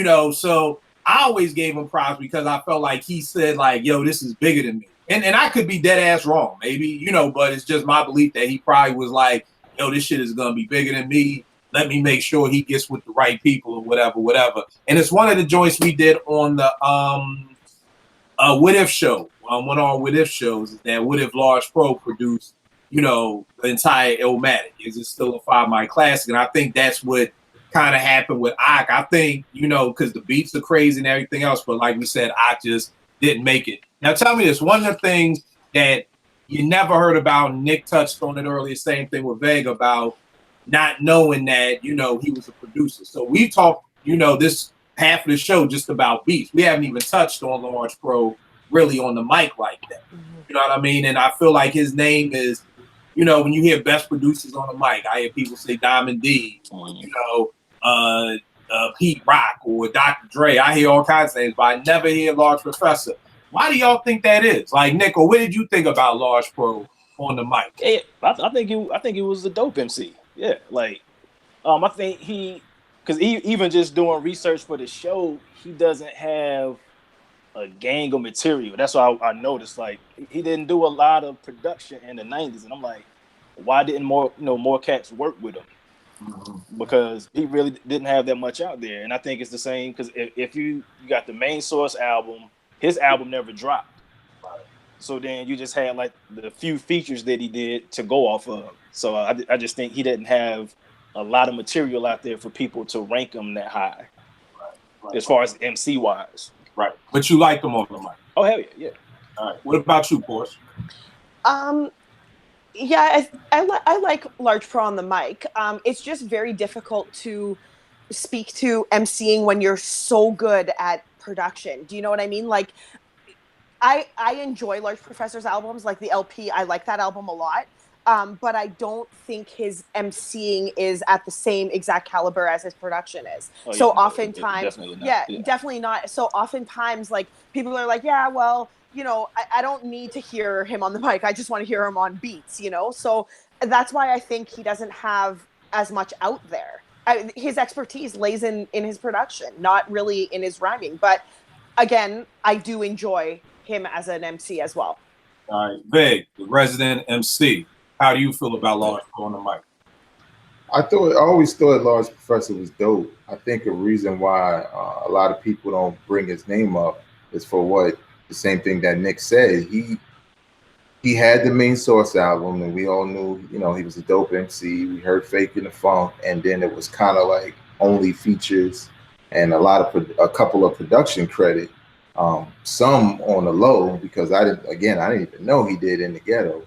know, so I always gave him props because I felt like he said like, yo, this is bigger than me. And I could be dead ass wrong, maybe, you know, but it's just my belief that he probably was like, yo, this shit is going to be bigger than me. Let me make sure he gets with the right people or whatever. And it's one of the joints we did on the What If show. One of our What If shows is that What If Large Pro produced, you know, the entire Illmatic. Is it still a 5 mic classic? And I think that's what kind of happened with Ock. I think, you know, because the beats are crazy and everything else, but like we said, Ock just didn't make it. Now tell me this, one of the things that you never heard about, Nick touched on it earlier, same thing with Vega about not knowing that, you know, he was a producer. So we talked, you know, this half of the show just about beats. We haven't even touched on Large Pro really on the mic like that. You know what I mean? And I feel like his name is, you know, when you hear best producers on the mic, I hear people say Diamond D, or, you know, Pete Rock or Dr. Dre. I hear all kinds of names, but I never hear Large Professor. Why do y'all think that is? Like, Nico, what did you think about Large Pro on the mic? I think he was a dope MC. Yeah, like, I think because even just doing research for the show, he doesn't have a gang of material. That's why I noticed, like, he didn't do a lot of production in the 90s, and I'm like, why didn't more cats work with him? Because he really didn't have that much out there. And I think it's the same because if you got the Main Source album, his album never dropped. So then you just had like the few features that he did to go off of. So I just think he didn't have a lot of material out there for people to rank him that high. As far as MC wise. Right. But you liked him on the mic. Oh hell yeah. All right. What about you, Porsche? Yeah, I like Large Pro on the mic. It's just very difficult to speak to MCing when you're so good at production. Do you know what I mean? Like, I enjoy Large Professor's albums, like the LP. I like that album a lot. But I don't think his MCing is at the same exact caliber as his production is. Oftentimes, definitely not. So oftentimes, like, people are like, yeah, well, you know, I don't need to hear him on the mic. I just want to hear him on beats, you know? So that's why I think he doesn't have as much out there. His expertise lays in his production, not really in his rhyming. But again, I do enjoy him as an MC as well. All right, Vig, the resident MC. How do you feel about Large Pro on the mic? I always thought Large Professor was dope. I think a reason why a lot of people don't bring his name up is for the same thing that Nick said. He had the Main Source album, and we all knew, you know, he was a dope MC. We heard Faking the Funk, and then it was kind of like only features and a couple of production credit. Some on the low because I didn't even know he did In the Ghetto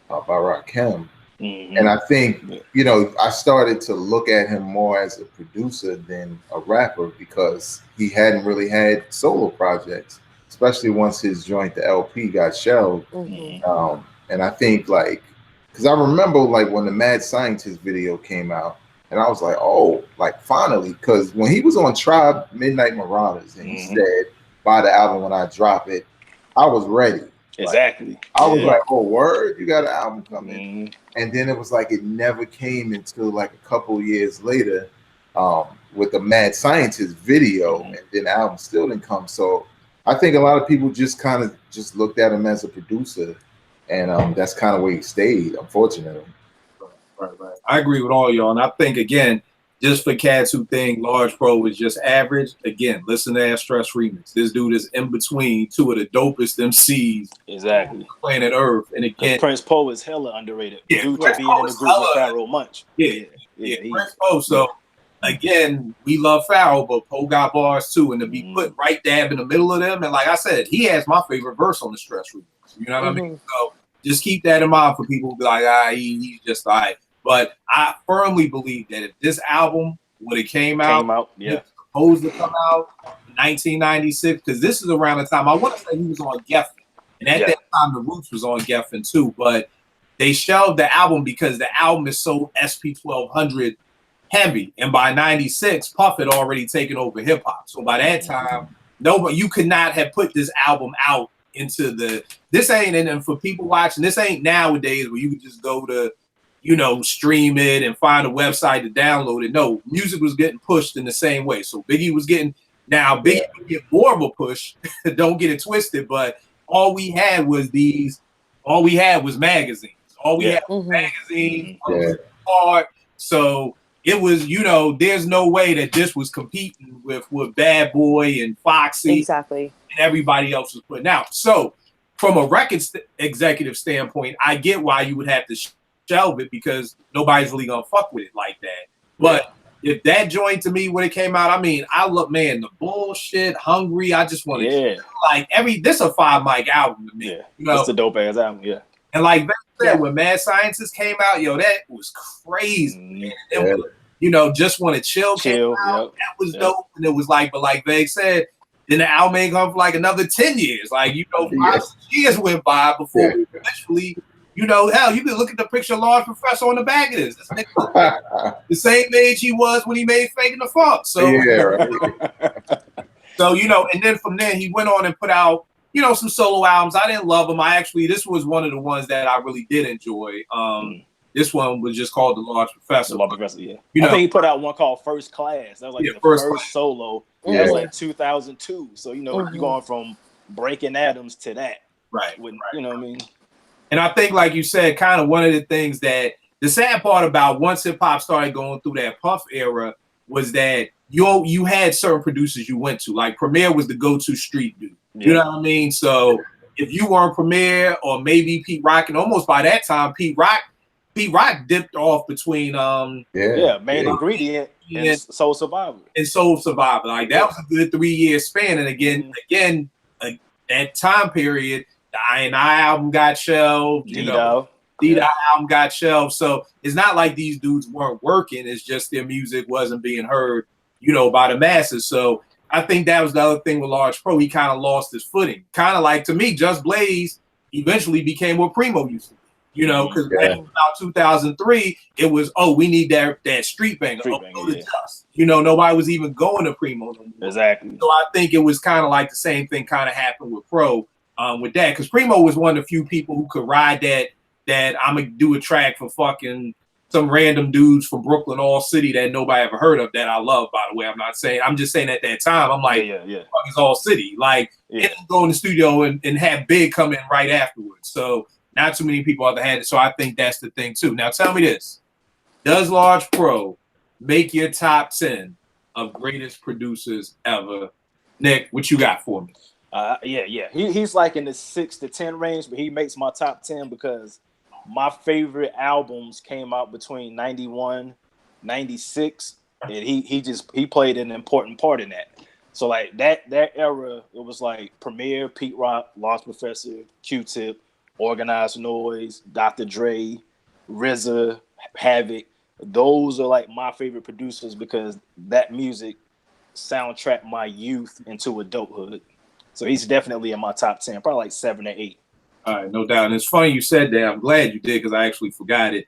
by Rakim. And I think, you know, I started to look at him more as a producer than a rapper because he hadn't really had solo projects, especially once his joint, the LP, got shelved. And I think, like, because I remember, like, when the Mad Scientist video came out, and I was like, oh, like, finally, because when he was on Tribe Midnight Marauders and he said, buy the album when I drop it, I was ready. Exactly. I was Yeah. like, oh, word, you got an album coming. Mhm. And then it was like it never came until like a couple years later with the Mad Scientist video, Mhm. and then the album still didn't come. So I think a lot of people just kind of just looked at him as a producer, and that's kind of where he stayed, unfortunately. Right. I agree with all y'all, and I think again, just for cats who think Large Pro was just average, again, listen to that Stress remix. This dude is in between two of the dopest MCs Exactly. on planet Earth, and Because again, Prince Poe is hella underrated Yeah, due to Prince being Poe in the is group with hella- Pharaoh Munch. Yeah, he- Prince Poe. So again, we love Farrell, but Poe got bars too, and to be Mhm. put right dab in the middle of them, and like I said, he has my favorite verse on the Stress remix. You know what I mean? So just keep that in mind for people who be like, he's just all right. But I firmly believe that if this album would have came out, yeah. it was supposed to come out in 1996, because this is around the time I want to say he was on Geffen, and at Yeah. that time the Roots was on Geffen too, but they shelved the album because the album is so SP 1200 heavy, and by 96 Puff had already taken over hip hop. So by that time, nobody, you could not have put this album out into the, this ain't, and for people watching, this ain't nowadays where you could just go to, you know, stream it and find a website to download it. No, music was getting pushed in the same way. So Biggie was getting, now Biggie would get more of a push, don't get it twisted, but all we had was magazines. All we had was magazines, hard. So it was, you know, there's no way that this was competing with Bad Boy and Foxy Exactly. and everybody else was putting out. So from a record executive standpoint, I get why you would have to shelve it, because nobody's really gonna fuck with it like that. But if that joint to me when it came out, I mean, I look, man, the bullshit, hungry. I just want to like this a 5 mic album to me. Yeah, you know, it's a dope ass album. Yeah, and like back then when Mad Scientist came out, yo, that was crazy. Man. It was, you know, Just Want to Chill came out. That was dope, and it was like, but like Veg said, then the album ain't come for like another 10 years. Like, you know, 5 years went by before we eventually. You know, hell, you can look at the picture of Large Professor on the back of this. This nigga the same age he was when he made Faking the Funk. So, so, you know, and then from there, he went on and put out, you know, some solo albums. I didn't love them. This was one of the ones that I really did enjoy. This one was just called The Large Professor. Large Professor, yeah. You know, I think he put out one called First Class. That was like the first solo. That was like 2002. So, you know, you're going from Breaking Atoms to that. Right. You know what I mean? And I think, like you said, kind of one of the things that the sad part about once hip hop started going through that Puff era was that you had certain producers you went to. Like Premier was the go-to street dude. You know what I mean? So if you weren't Premier or maybe Pete Rock, and almost by that time Pete Rock dipped off between Main Ingredient and Soul Survivor. Like that was a good 3-year span. And again, that time period, the I&I album got shelved. D-Dog album got shelved. So it's not like these dudes weren't working. It's just their music wasn't being heard, you know, by the masses. So I think that was the other thing with Large Pro. He kind of lost his footing. Kind of like, to me, Just Blaze eventually became what Primo used to be. You know, because about 2003, it was, we need that street banger. Just. You know, nobody was even going to Primo no more. Exactly. So I think it was kind of like the same thing kind of happened with Pro. With that, because Primo was one of the few people who could ride that I'm gonna do a track for fucking some random dudes from Brooklyn, all city that nobody ever heard of, that I love, by the way. I'm just saying at that time, I'm like, fuck is all city. Like, go in the studio and have Big come in right afterwards. So not too many people ever had it. So I think that's the thing too. Now tell me this. Does Large Pro make your top 10 of greatest producers ever? Nick, what you got for me? He's like in the 6 to 10 range, but he makes my top 10 because my favorite albums came out between 91, 96, and he played an important part in that. So like that era, it was like Premier, Pete Rock, Lost Professor, Q-Tip, Organized Noise, Dr. Dre, RZA, Havoc. Those are like my favorite producers because that music soundtracked my youth into adulthood. So he's definitely in my top 10, probably like 7 or 8. All right, no doubt. And it's funny you said that. I'm glad you did because I actually forgot it.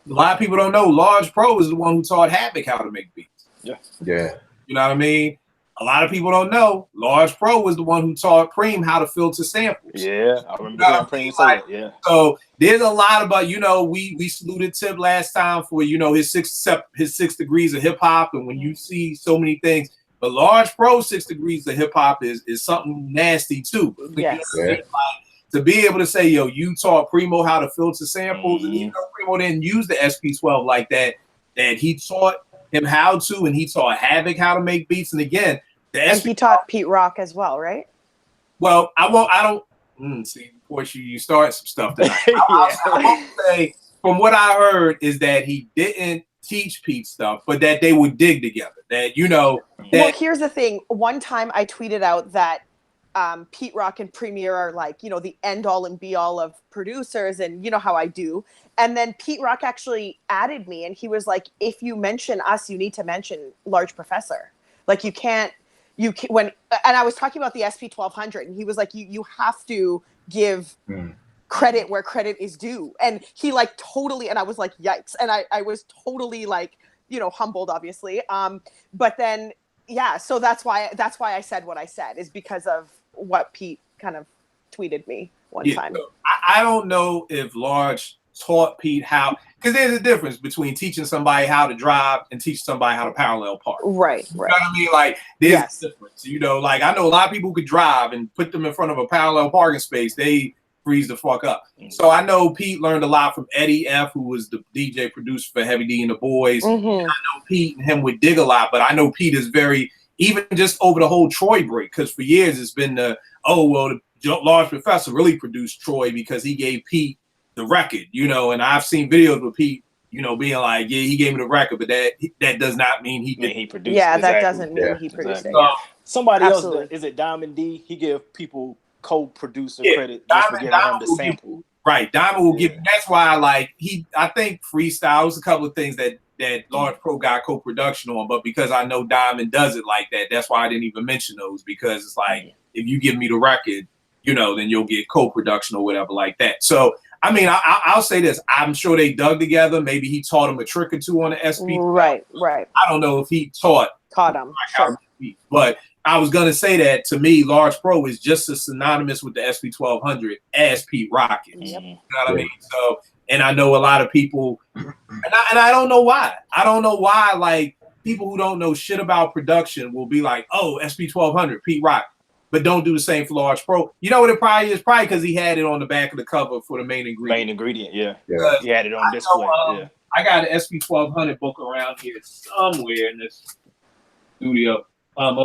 A lot of people don't know Large Pro is the one who taught Havoc how to make beats. Yeah. You know what I mean? a lot of people don't know, Large Pro was the one who taught Preem how to filter samples. Yeah, I remember hearing Preem say that. Yeah. So there's a lot about, we saluted Tip last time for, his six degrees of hip hop. And when you see so many things, but Large Pro 6 degrees of hip hop is something nasty too. Yes. Like, to be able to say, you taught Primo how to filter samples, and even though Primo didn't use the SP12 like that he taught him how to, and he taught Havoc how to make beats. And again, and he taught Pete Rock as well, right? Well, I don't see, of course you start some stuff tonight. I won't say, from what I heard, is that he didn't teach Pete stuff, but that they would dig together. That well, here's the thing. One time I tweeted out that Pete Rock and Premier are like, the end all and be all of producers, and you know how I do. And then Pete Rock actually added me, and he was like, if you mention us, you need to mention Large Professor. Like and I was talking about the SP1200, and he was like, you have to give credit where credit is due. And he like totally, and I was like, yikes. And I was totally like, humbled, obviously. But then, yeah, so that's why I said what I said, is because of what Pete kind of tweeted me one time. So I don't know if Large taught Pete how, because there's a difference between teaching somebody how to drive and teaching somebody how to parallel park. Right. You know what I mean? Like, there's a difference. Like, I know a lot of people who could drive, and put them in front of a parallel parking space, they freeze the fuck up. So I know Pete learned a lot from Eddie F, who was the DJ producer for Heavy D and the Boys. And I know Pete and him would dig a lot, but I know Pete is very, even just over the whole Troy break, because for years it's been the Large Professor really produced Troy because he gave Pete the record, and I've seen videos with Pete, being like, yeah, he gave me the record, but that does not mean he did. He produced. Yeah, exactly. that doesn't mean he produced it. Somebody Absolutely. else, is it Diamond D? He give people co-producer credit Diamond, just for giving him the sample. Right, Diamond will give. That's why I think freestyle was a couple of things that Large Pro got co-production on, but because I know Diamond does it like that, that's why I didn't even mention those, because it's like, if you give me the record, then you'll get co-production or whatever like that. So, I mean, I'll say this. I'm sure they dug together. Maybe he taught him a trick or two on the SP. Right. I don't know if he taught him. Sure. But I was going to say that, to me, Large Pro is just as synonymous with the SP1200 as Pete Rock is. You know what I mean? So, and I know a lot of people, and I don't know why. I don't know why, like, people who don't know shit about production will be like, oh, SP1200, Pete Rock. But don't do the same for Large Pro. You know what it probably is? Probably because he had it on the back of the cover for the main ingredient. Yeah. He had it on display. I got an SP1200 book around here somewhere in this studio.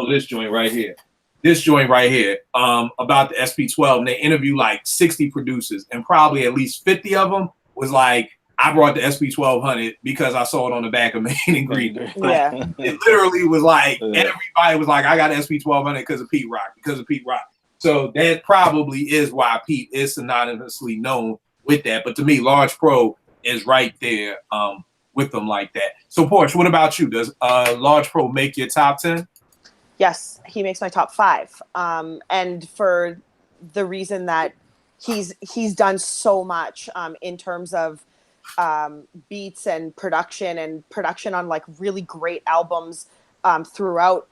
This joint right here. About the SP12, and they interview like 60 producers, and probably at least 50 of them was like, I brought the SP1200 because I saw it on the back of main ingredient. Yeah. It literally was like, everybody was like, I got SP1200 because of Pete Rock. So that probably is why Pete is synonymously known with that. But to me, Large Pro is right there with them like that. So Porsche, what about you? Does Large Pro make your top 10? Yes, he makes my top 5. And for the reason that he's done so much in terms of beats and production on like really great albums throughout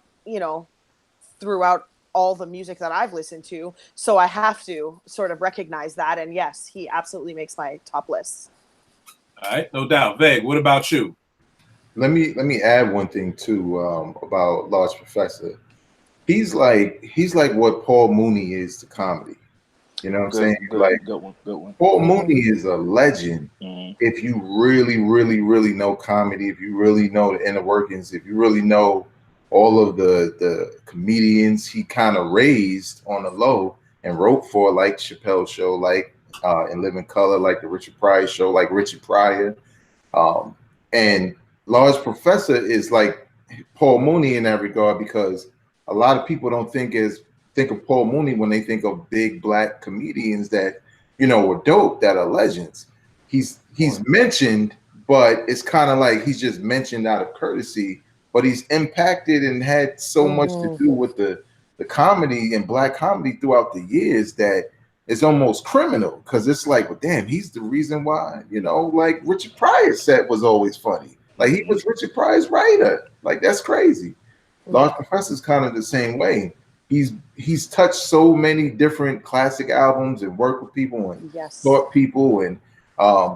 all the music that I've listened to. So I have to sort of recognize that. And yes, he absolutely makes my top list. All right, no doubt. Veg, what about you? Let me add one thing too about Large Professor. He's like what Paul Mooney is to comedy. You know what I'm saying? Good one. Paul Mooney is a legend. If you really, really, really know comedy, if you really know the inner workings, if you really know all of the comedians he kind of raised on the low and wrote for, like Chappelle's Show, like In Living Color, like the Richard Pryor Show, like Richard Pryor. And Large Professor is like Paul Mooney in that regard, because a lot of people don't think of Paul Mooney when they think of big black comedians that, were dope, that are legends. He's mentioned, but it's kind of like he's just mentioned out of courtesy, but he's impacted and had so much to do with the comedy and black comedy throughout the years that it's almost criminal, because it's like, well, damn, he's the reason why, like Richard Pryor's set was always funny. Like, he was Richard Pryor's writer. Like, that's crazy. Large Professor's kind of the same way. He's touched so many different classic albums and worked with people and Yes. taught people and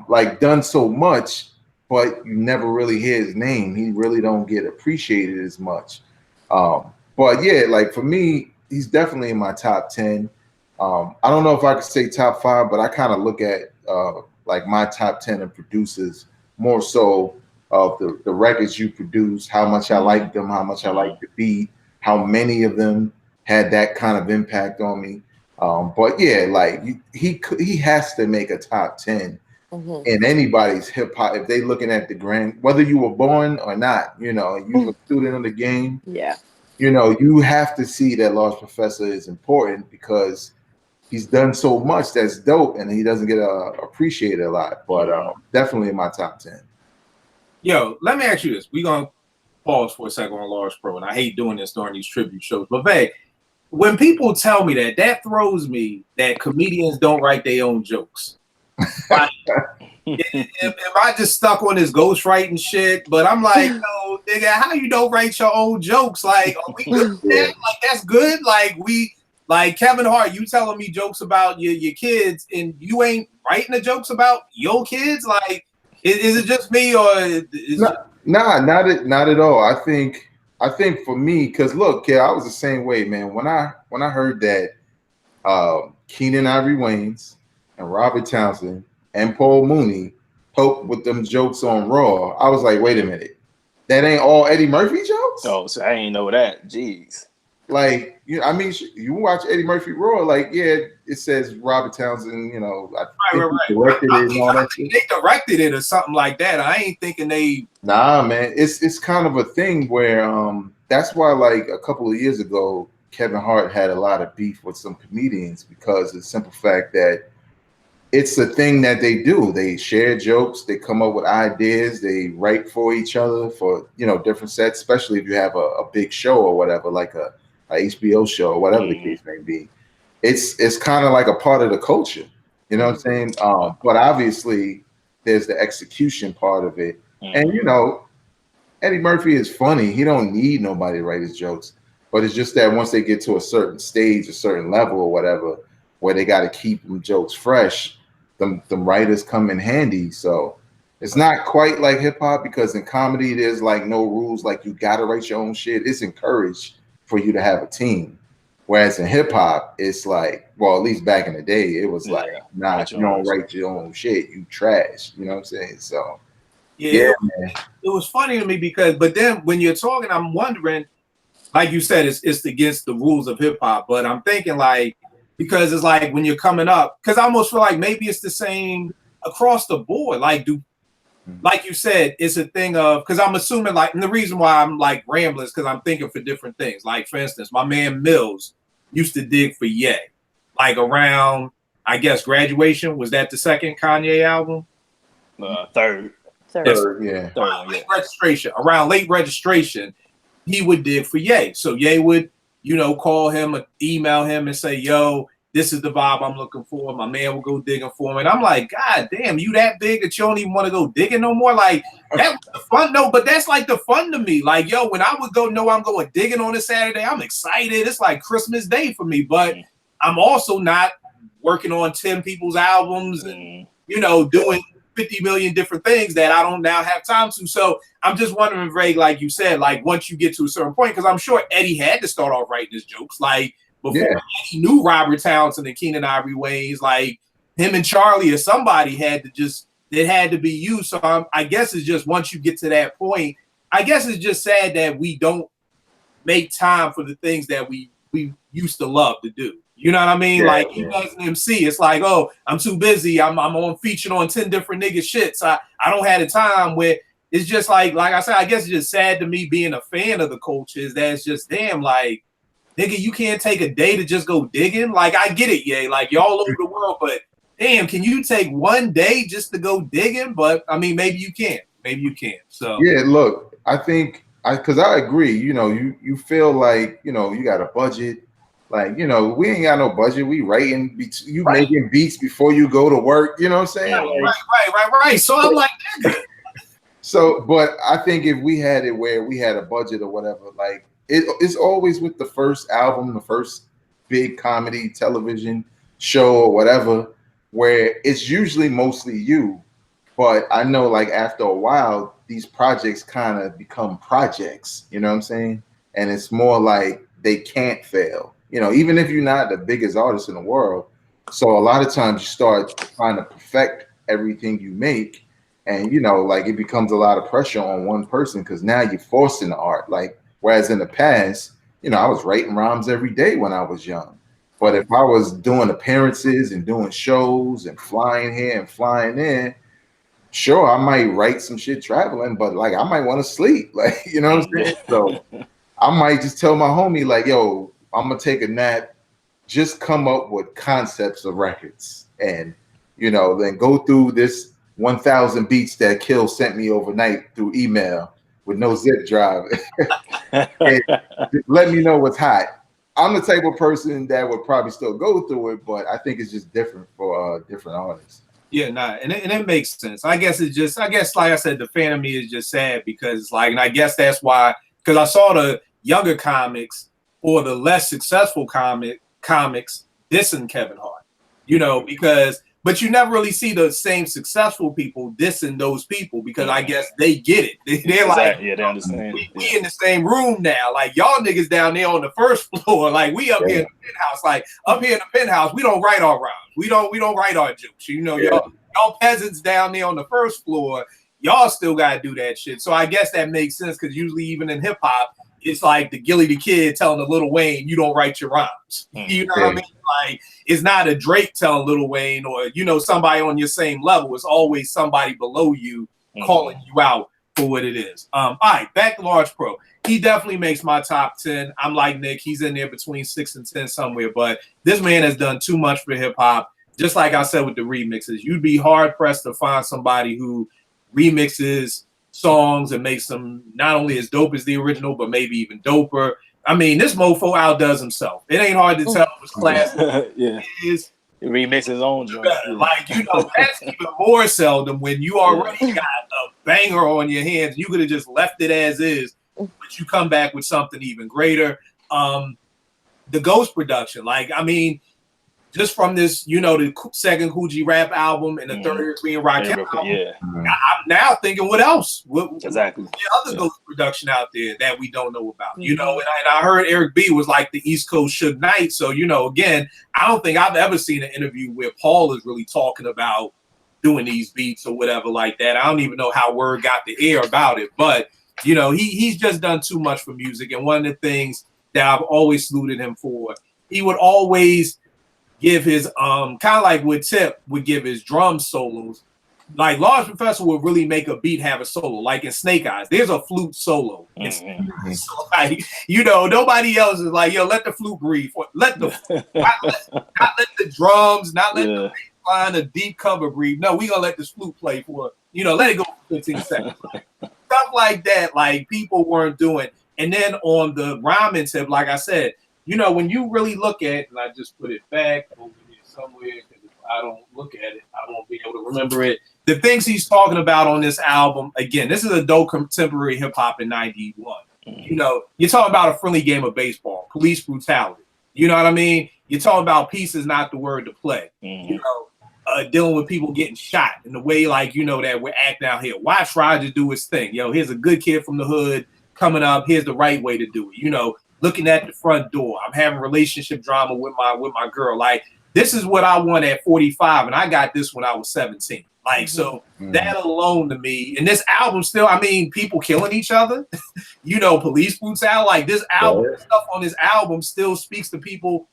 like done so much, but you never really hear his name. He really don't get appreciated as much. But yeah, like for me, he's definitely in my top 10. I don't know if I could say top 5, but I kind of look at like my top 10 of producers more so of the records you produce, how much I like them, how much I like the beat, how many of them had that kind of impact on me. But yeah, like he has to make a top 10 in anybody's hip hop. If they looking at the grand, whether you were born or not, you know, you a student of the game, Yeah. you know, you have to see that Large Professor is important because he's done so much that's dope and he doesn't get appreciated a lot. But definitely in my top 10. Yo, let me ask you this. We're going to pause for a second on Large Pro, and I hate doing this during these tribute shows. But, Vay, when people tell me that, that throws me that comedians don't write their own jokes. Like, am I just stuck on this ghostwriting shit? But I'm like, no, nigga, how you don't write your own jokes? Like, are we good with that? Like, that's good? Like Kevin Hart, you telling me jokes about your kids, and you ain't writing the jokes about your kids? Like, is it just me, or not at all. I think for me, because look, yeah, I was the same way, man. When I heard that Keenan Ivory Wayans and Robert Townsend and Paul Mooney poked with them jokes on Raw, I was like, wait a minute, that ain't all Eddie Murphy jokes? Oh, so I ain't know that. Jeez. Like, I mean, you watch Eddie Murphy Raw, like, yeah, it says Robert Townsend, you know, I think he directed it and all that shit. They directed it or something like that. I ain't thinking they. Nah, man, it's kind of a thing where that's why, like, a couple of years ago, Kevin Hart had a lot of beef with some comedians because of the simple fact that it's a thing that they do. They share jokes, they come up with ideas, they write for each other for, you know, different sets, especially if you have a big show or whatever, like a HBO show or whatever the case may be. It's kind of like a part of the culture, you know what I'm saying? But obviously there's the execution part of it. And you know, Eddie Murphy is funny. He don't need nobody to write his jokes. But it's just that once they get to a certain stage, a certain level or whatever, where they got to keep them jokes fresh, them writers come in handy. So it's not quite like hip hop because in comedy there's like no rules, like you got to write your own shit. It's encouraged for you to have a team. Whereas in hip hop, it's like, well, at least back in the day, it was like, nah, if you don't write your own shit, you trash. You know what I'm saying? So yeah, man. It was funny to me because, but then when you're talking, I'm wondering, like you said, it's against the rules of hip hop. But I'm thinking like, because it's like when you're coming up, because I almost feel like maybe it's the same across the board. Like, like you said, it's a thing of, because I'm assuming like, and the reason why I'm like rambling is because I'm thinking for different things. Like, for instance, my man Mills used to dig for Ye. Like around, I guess, Graduation. Was that the second Kanye album? Third. Yeah. Late Registration. Around Late Registration, he would dig for Ye. So Ye would, you know, call him, email him and say, yo, this is the vibe I'm looking for. My man will go digging for him. And I'm like, God damn, you that big that you don't even want to go digging no more? Like, that was the fun. No, but that's like the fun to me. Like, yo, when I would go know I'm going digging on a Saturday, I'm excited. It's like Christmas Day for me. But I'm also not working on 10 people's albums and, you know, doing 50 million different things that I don't now have time to. So I'm just wondering, Ray, like you said, like once you get to a certain point, because I'm sure Eddie had to start off writing his jokes. Like, before Eddie knew Robert Townsend and Keenan Ivory Wayans, like him and Charlie or somebody had to just, it had to be you. So I guess it's just once you get to that point, I guess it's just sad that we don't make time for the things that we used to love to do. You know what I mean? Yeah, like you as an MC, it's like, oh, I'm too busy. I'm on featured on 10 different nigga shits. I don't have the time where it's just like I said, I guess it's just sad to me being a fan of the culture is that it's just damn like, nigga, you can't take a day to just go digging. Like, I get it, yeah. Like, you're all over the world, but damn, can you take one day just to go digging? But I mean, maybe you can. Maybe you can. So yeah, look, I think because I agree. You know, you feel like you know you got a budget. Like you know, we ain't got no budget. We writing, making beats before you go to work. You know what I'm saying? Right. So I'm like, nigga. So, but I think if we had it where we had a budget or whatever, like. it's always with the first album, the first big comedy television show or whatever, where it's usually mostly you. But I know like after a while, these projects kind of become projects, you know what I'm saying? And it's more like they can't fail, you know, even if you're not the biggest artist in the world. So a lot of times you start trying to perfect everything you make. And, you know, like it becomes a lot of pressure on one person because now you're forcing the art. Like, whereas in the past, you know, I was writing rhymes every day when I was young. But if I was doing appearances and doing shows and flying here and flying there, sure, I might write some shit traveling, but like I might want to sleep. Like, you know what I'm saying? So I might just tell my homie, like, yo, I'm gonna take a nap, just come up with concepts of records. And, you know, then go through this 1,000 beats that Kill sent me overnight through email with no zip drive. And just let me know what's hot. I'm the type of person that would probably still go through it, but I think it's just different for different artists. Yeah, nah, and it makes sense. I guess like I said, the fan of me is just sad because like, and I guess that's why, because I saw the younger comics or the less successful comics dissing Kevin Hart, you know, but you never really see the same successful people dissing those people because I guess they get it. They're like, yeah, they understand. We in the same room now. Like y'all niggas down there on the first floor. Like we up here in the penthouse. Like up here in the penthouse, we don't write our rhymes. We don't write our jokes. You know, y'all peasants down there on the first floor, y'all still gotta do that shit. So I guess that makes sense because usually even in hip hop, it's like the Gilly the Kid telling the Lil Wayne, you don't write your rhymes. You know what I mean? Like, it's not a Drake telling Lil Wayne or, you know, somebody on your same level. It's always somebody below you calling you out for what it is. All right, back to Large Pro. He definitely makes my top 10. I'm like Nick. He's in there between 6 and 10 somewhere. But this man has done too much for hip hop. Just like I said with the remixes, you'd be hard pressed to find somebody who remixes songs and makes them not only as dope as the original, but maybe even doper. I mean, this mofo outdoes himself. It ain't hard to tell his class. Yeah, He remix his own joint. Like, you know, that's even more seldom when you already got a banger on your hands. You could have just left it as is, but you come back with something even greater. The Ghost production, like, I mean, just from this, you know, the second Coogee Rap album and the third Green Rock album, I'm now thinking, what else? Exactly. What other Ghost production out there that we don't know about? You know, and I heard Eric B was like the East Coast Suge Knight. So, you know, again, I don't think I've ever seen an interview where Paul is really talking about doing these beats or whatever like that. I don't even know how word got the air about it, but you know, he's just done too much for music. And one of the things that I've always saluted him for, he would always give his kind of like what Tip would give his drum solos. Like Large Professor would really make a beat have a solo. Like in Snake Eyes, there's a flute solo. So like, you know, nobody else is like, yo, let the flute breathe. Let the not let the drums, not let the bass line, a deep cover breathe. No, we gonna let this flute play for, you know, let it go for 15 seconds. Stuff like that, like people weren't doing. And then on the rhyming tip, like I said, you know, when you really look at it, and I just put it back over here somewhere, because if I don't look at it, I won't be able to remember it. The things he's talking about on this album, again, this is adult contemporary hip hop in 91. You know, you're talking about a friendly game of baseball, police brutality. You know what I mean? You're talking about peace is not the word to play. You know, dealing with people getting shot in the way, like, you know, that we're acting out here. Watch Roger do his thing. Yo, here's a good kid from the hood coming up. Here's the right way to do it. You know, looking at the front door. I'm having relationship drama with my girl. Like, this is what I want at 45, and I got this when I was 17. Like, so that alone to me, and this album still, I mean, people killing each other, you know, police brutality. Like, this album, stuff on this album still speaks to people.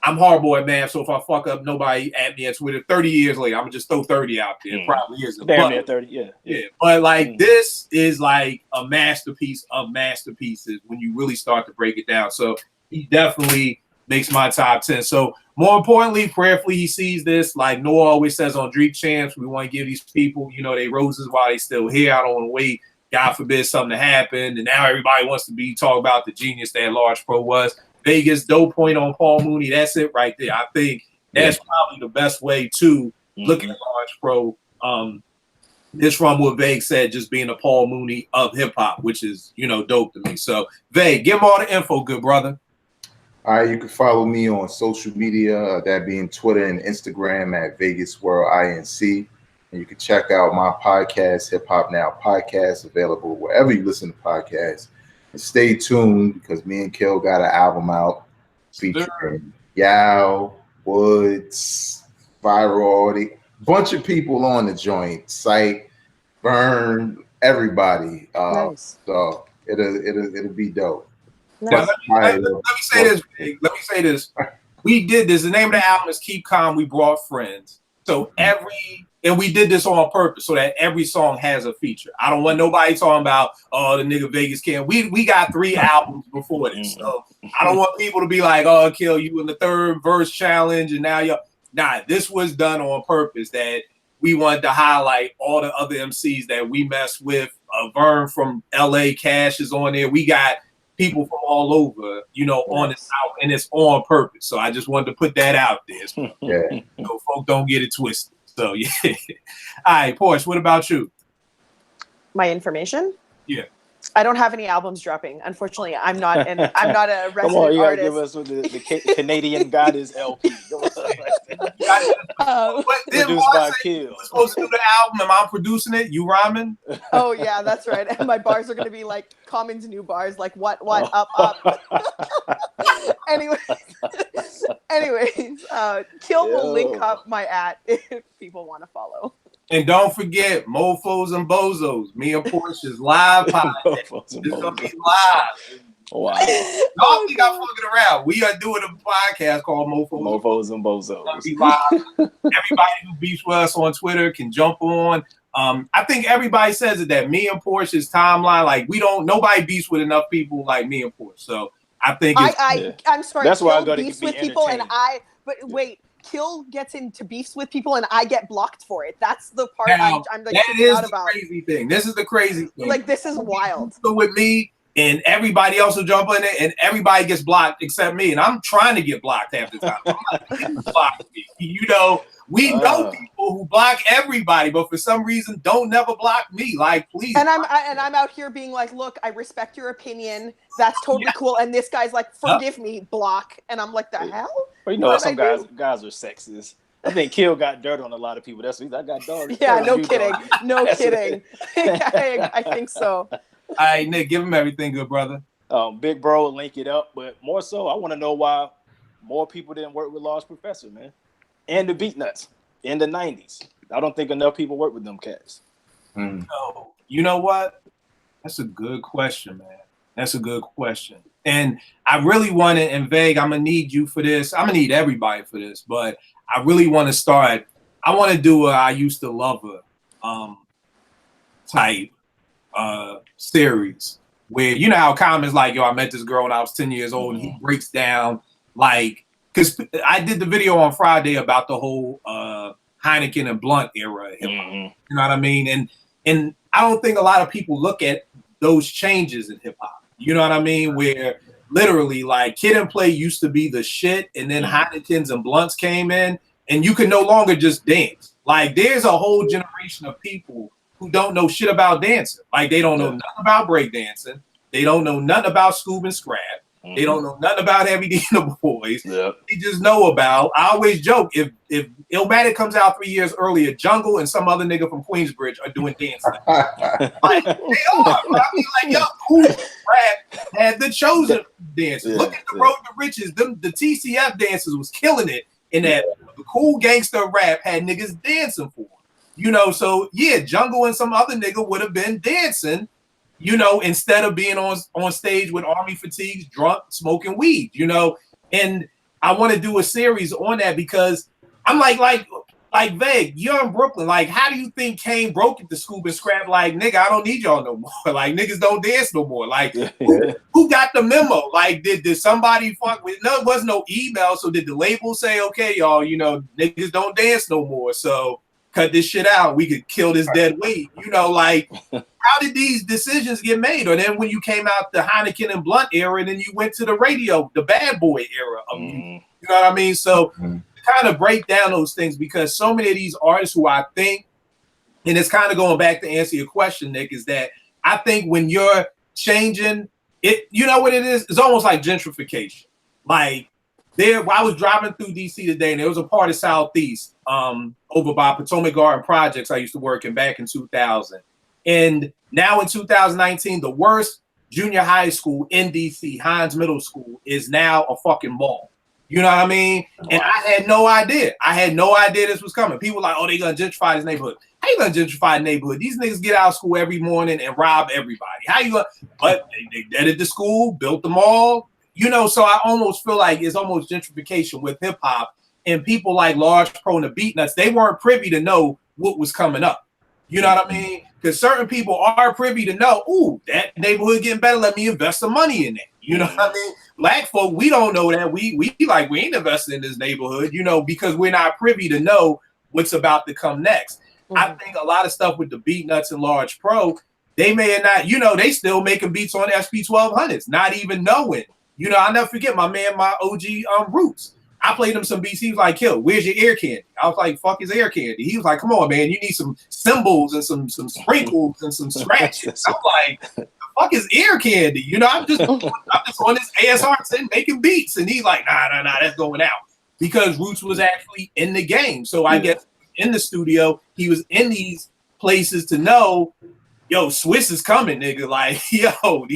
I'm horrible at math, so if I fuck up, nobody at me at Twitter. 30 years later, I'm gonna just throw 30 out there. It probably isn't. Damn near 30, yeah. But like, this is like a masterpiece of masterpieces when you really start to break it down. So he definitely makes my top 10. So more importantly, prayerfully, he sees this. Like Noah always says on Drink Champs, we want to give these people, you know, they roses while they still here. I don't want to wait. God forbid something to happen. And now everybody wants to be talking about the genius that Large Pro was. Vegas, dope point on Paul Mooney. That's it right there. I think that's probably the best way to look at Large Pro. This from what Vague said, just being a Paul Mooney of hip hop, which is, dope to me. So Vague, give him all the info, good brother. All right, you can follow me on social media, that being Twitter and Instagram at Vegas World INC. And you can check out my podcast, Hip Hop Now Podcast, available wherever you listen to podcasts. And stay tuned because me and Kill got an album out featuring Yao, Woods, Viral, bunch of people on the joint, Sight, Burn, everybody. Nice. So it'll be dope. Nice. Let me say this. Let me say this. We did this. The name of the album is Keep Calm. We Brought Friends. So and we did this on purpose so that every song has a feature. I don't want nobody talking about, oh, the nigga Vegas can't. We got 3 albums before this. So I don't want people to be like, oh, Kill, you in the 3rd verse challenge and now you're. Nah, this was done on purpose that we wanted to highlight all the other MCs that we mess with. Vern from LA, Cash is on there. We got people from all over, on this out, and it's on purpose. So I just wanted to put that out there. So, folk don't get it twisted. So yeah. All right, Porsche, what about you? My information? Yeah. I don't have any albums dropping. Unfortunately, I'm not a resident Come on, you gotta artist. give us what the Canadian Goddess LP. Produced by Kill. You're supposed to do the album, and I'm producing it. You rhyming? Oh yeah, that's right. And my bars are gonna be like Common's new bars, like what, up. Anyways, Kill will link up my if people want to follow. And don't forget, Mofos and Bozos. Me and Porsche's live podcast. It's gonna be live. Wow. Y'all think I'm fucking around. We are doing a podcast called Mofos and Bozos. It's gonna be live. Everybody who beefs with us on Twitter can jump on. I think everybody says it that me and Porsche's timeline, like nobody beefs with enough people like me and Porsche. So I think I'm sorry. That's why I Kill go to beefs be with people, and entertained. but wait. Kill gets into beefs with people and I get blocked for it. That's the part now, I'm like that is out the about. crazy thing. This is the crazy thing. Like this is wild. So with me and everybody else will jump in it and everybody gets blocked except me. And I'm trying to get blocked half the time. I'm not block me. We know people who block everybody, but for some reason don't never block me. Like, please. And I'm out here being like, look, I respect your opinion. That's totally cool. And this guy's like, forgive me, block. And I'm like, the hell? Well, some guys are sexist. I think Kill got dirt on a lot of people. That's what I got dog. Yeah, no kidding. No kidding. I think so. All right, Nick, give him everything, good brother. Big bro, link it up. But more so, I want to know why more people didn't work with Large Professor, man. And the Beatnuts in the 90s. I don't think enough people work with them cats. No, you know what? That's a good question, man. That's a good question. And I really want to, and Vague, I'm going to need you for this. I'm going to need everybody for this, but I really want to start. I want to do a I Used to Love Her type series where, how Common's like, yo, I met this girl when I was 10 years old, and he breaks down like, because I did the video on Friday about the whole Heineken and Blunt era. You know what I mean? And I don't think a lot of people look at those changes in hip hop. You know what I mean? Where literally like Kid and Play used to be the shit, and then Heinekens and Blunts came in, and you can no longer just dance. Like there's a whole generation of people who don't know shit about dancing. Like they don't know nothing about breakdancing. They don't know nothing about Scoob and Scrap. They don't know nothing about Heavy D and the Boys. They just know about. I always joke if Illmatic comes out 3 years earlier, Jungle and some other nigga from Queensbridge are doing dancing. Like they are. I mean, like yo, Cool Rap had the Chosen dancers. Look at the Road to Riches. The TCF dancers was killing it. In that the Cool Gangster Rap had niggas dancing for them. So yeah, Jungle and some other nigga would have been dancing. Instead of being on stage with army fatigues, drunk, smoking weed, and I want to do a series on that because I'm like Vague, you're in Brooklyn. Like, how do you think Kane broke it to Scoob and Scrap? Like, nigga, I don't need y'all no more. Like, niggas don't dance no more. Like, who got the memo? Like, did somebody fuck with? No, it wasn't no email. So did the label say, okay, y'all, niggas don't dance no more. So cut this shit out. We could kill this dead weight. Like, how did these decisions get made? Or then when you came out the Heineken and Blunt era, and then you went to the radio, the Bad Boy era of you know what I mean? So kind of break down those things, because so many of these artists who I think and it's kind of going back to answer your question, Nick, is that I think when you're changing it, you know what it is? It's almost like gentrification. Like I was driving through DC today, and there was a part of Southeast over by Potomac Garden Projects I used to work in back in 2000. And now in 2019, the worst junior high school in DC, Hines Middle School, is now a fucking mall. You know what I mean? And I had no idea. I had no idea this was coming. People were like, oh, they gonna gentrify this neighborhood. How you gonna gentrify a neighborhood? These niggas get out of school every morning and rob everybody. How you gonna? But they deaded the school, built the mall. You know, so I almost feel like it's almost gentrification with hip hop, and people like Large Pro and the Beatnuts, they weren't privy to know what was coming up. You know what I mean? Because certain people are privy to know, ooh, that neighborhood getting better. Let me invest some money in that. You know what I mean? Black folk, we don't know that. We ain't investing in this neighborhood, you know, because we're not privy to know what's about to come next. Mm-hmm. I think a lot of stuff with the Beatnuts and Large Pro, they may have not, you know, they still making beats on SP 1200s, not even knowing. You know, I'll never forget my OG Roots. I played him some beats. He was like, "Kill, where's your ear candy?" I was like, "Fuck his ear candy." He was like, "Come on, man, you need some cymbals and some sprinkles and some scratches." I'm like, "The fuck is ear candy?" You know, I'm just on this ASR 10 making beats, and he's like, "Nah, that's going out," because Roots was actually in the game. So I guess in the studio, he was in these places to know, yo, Swiss is coming, nigga. Like, yo,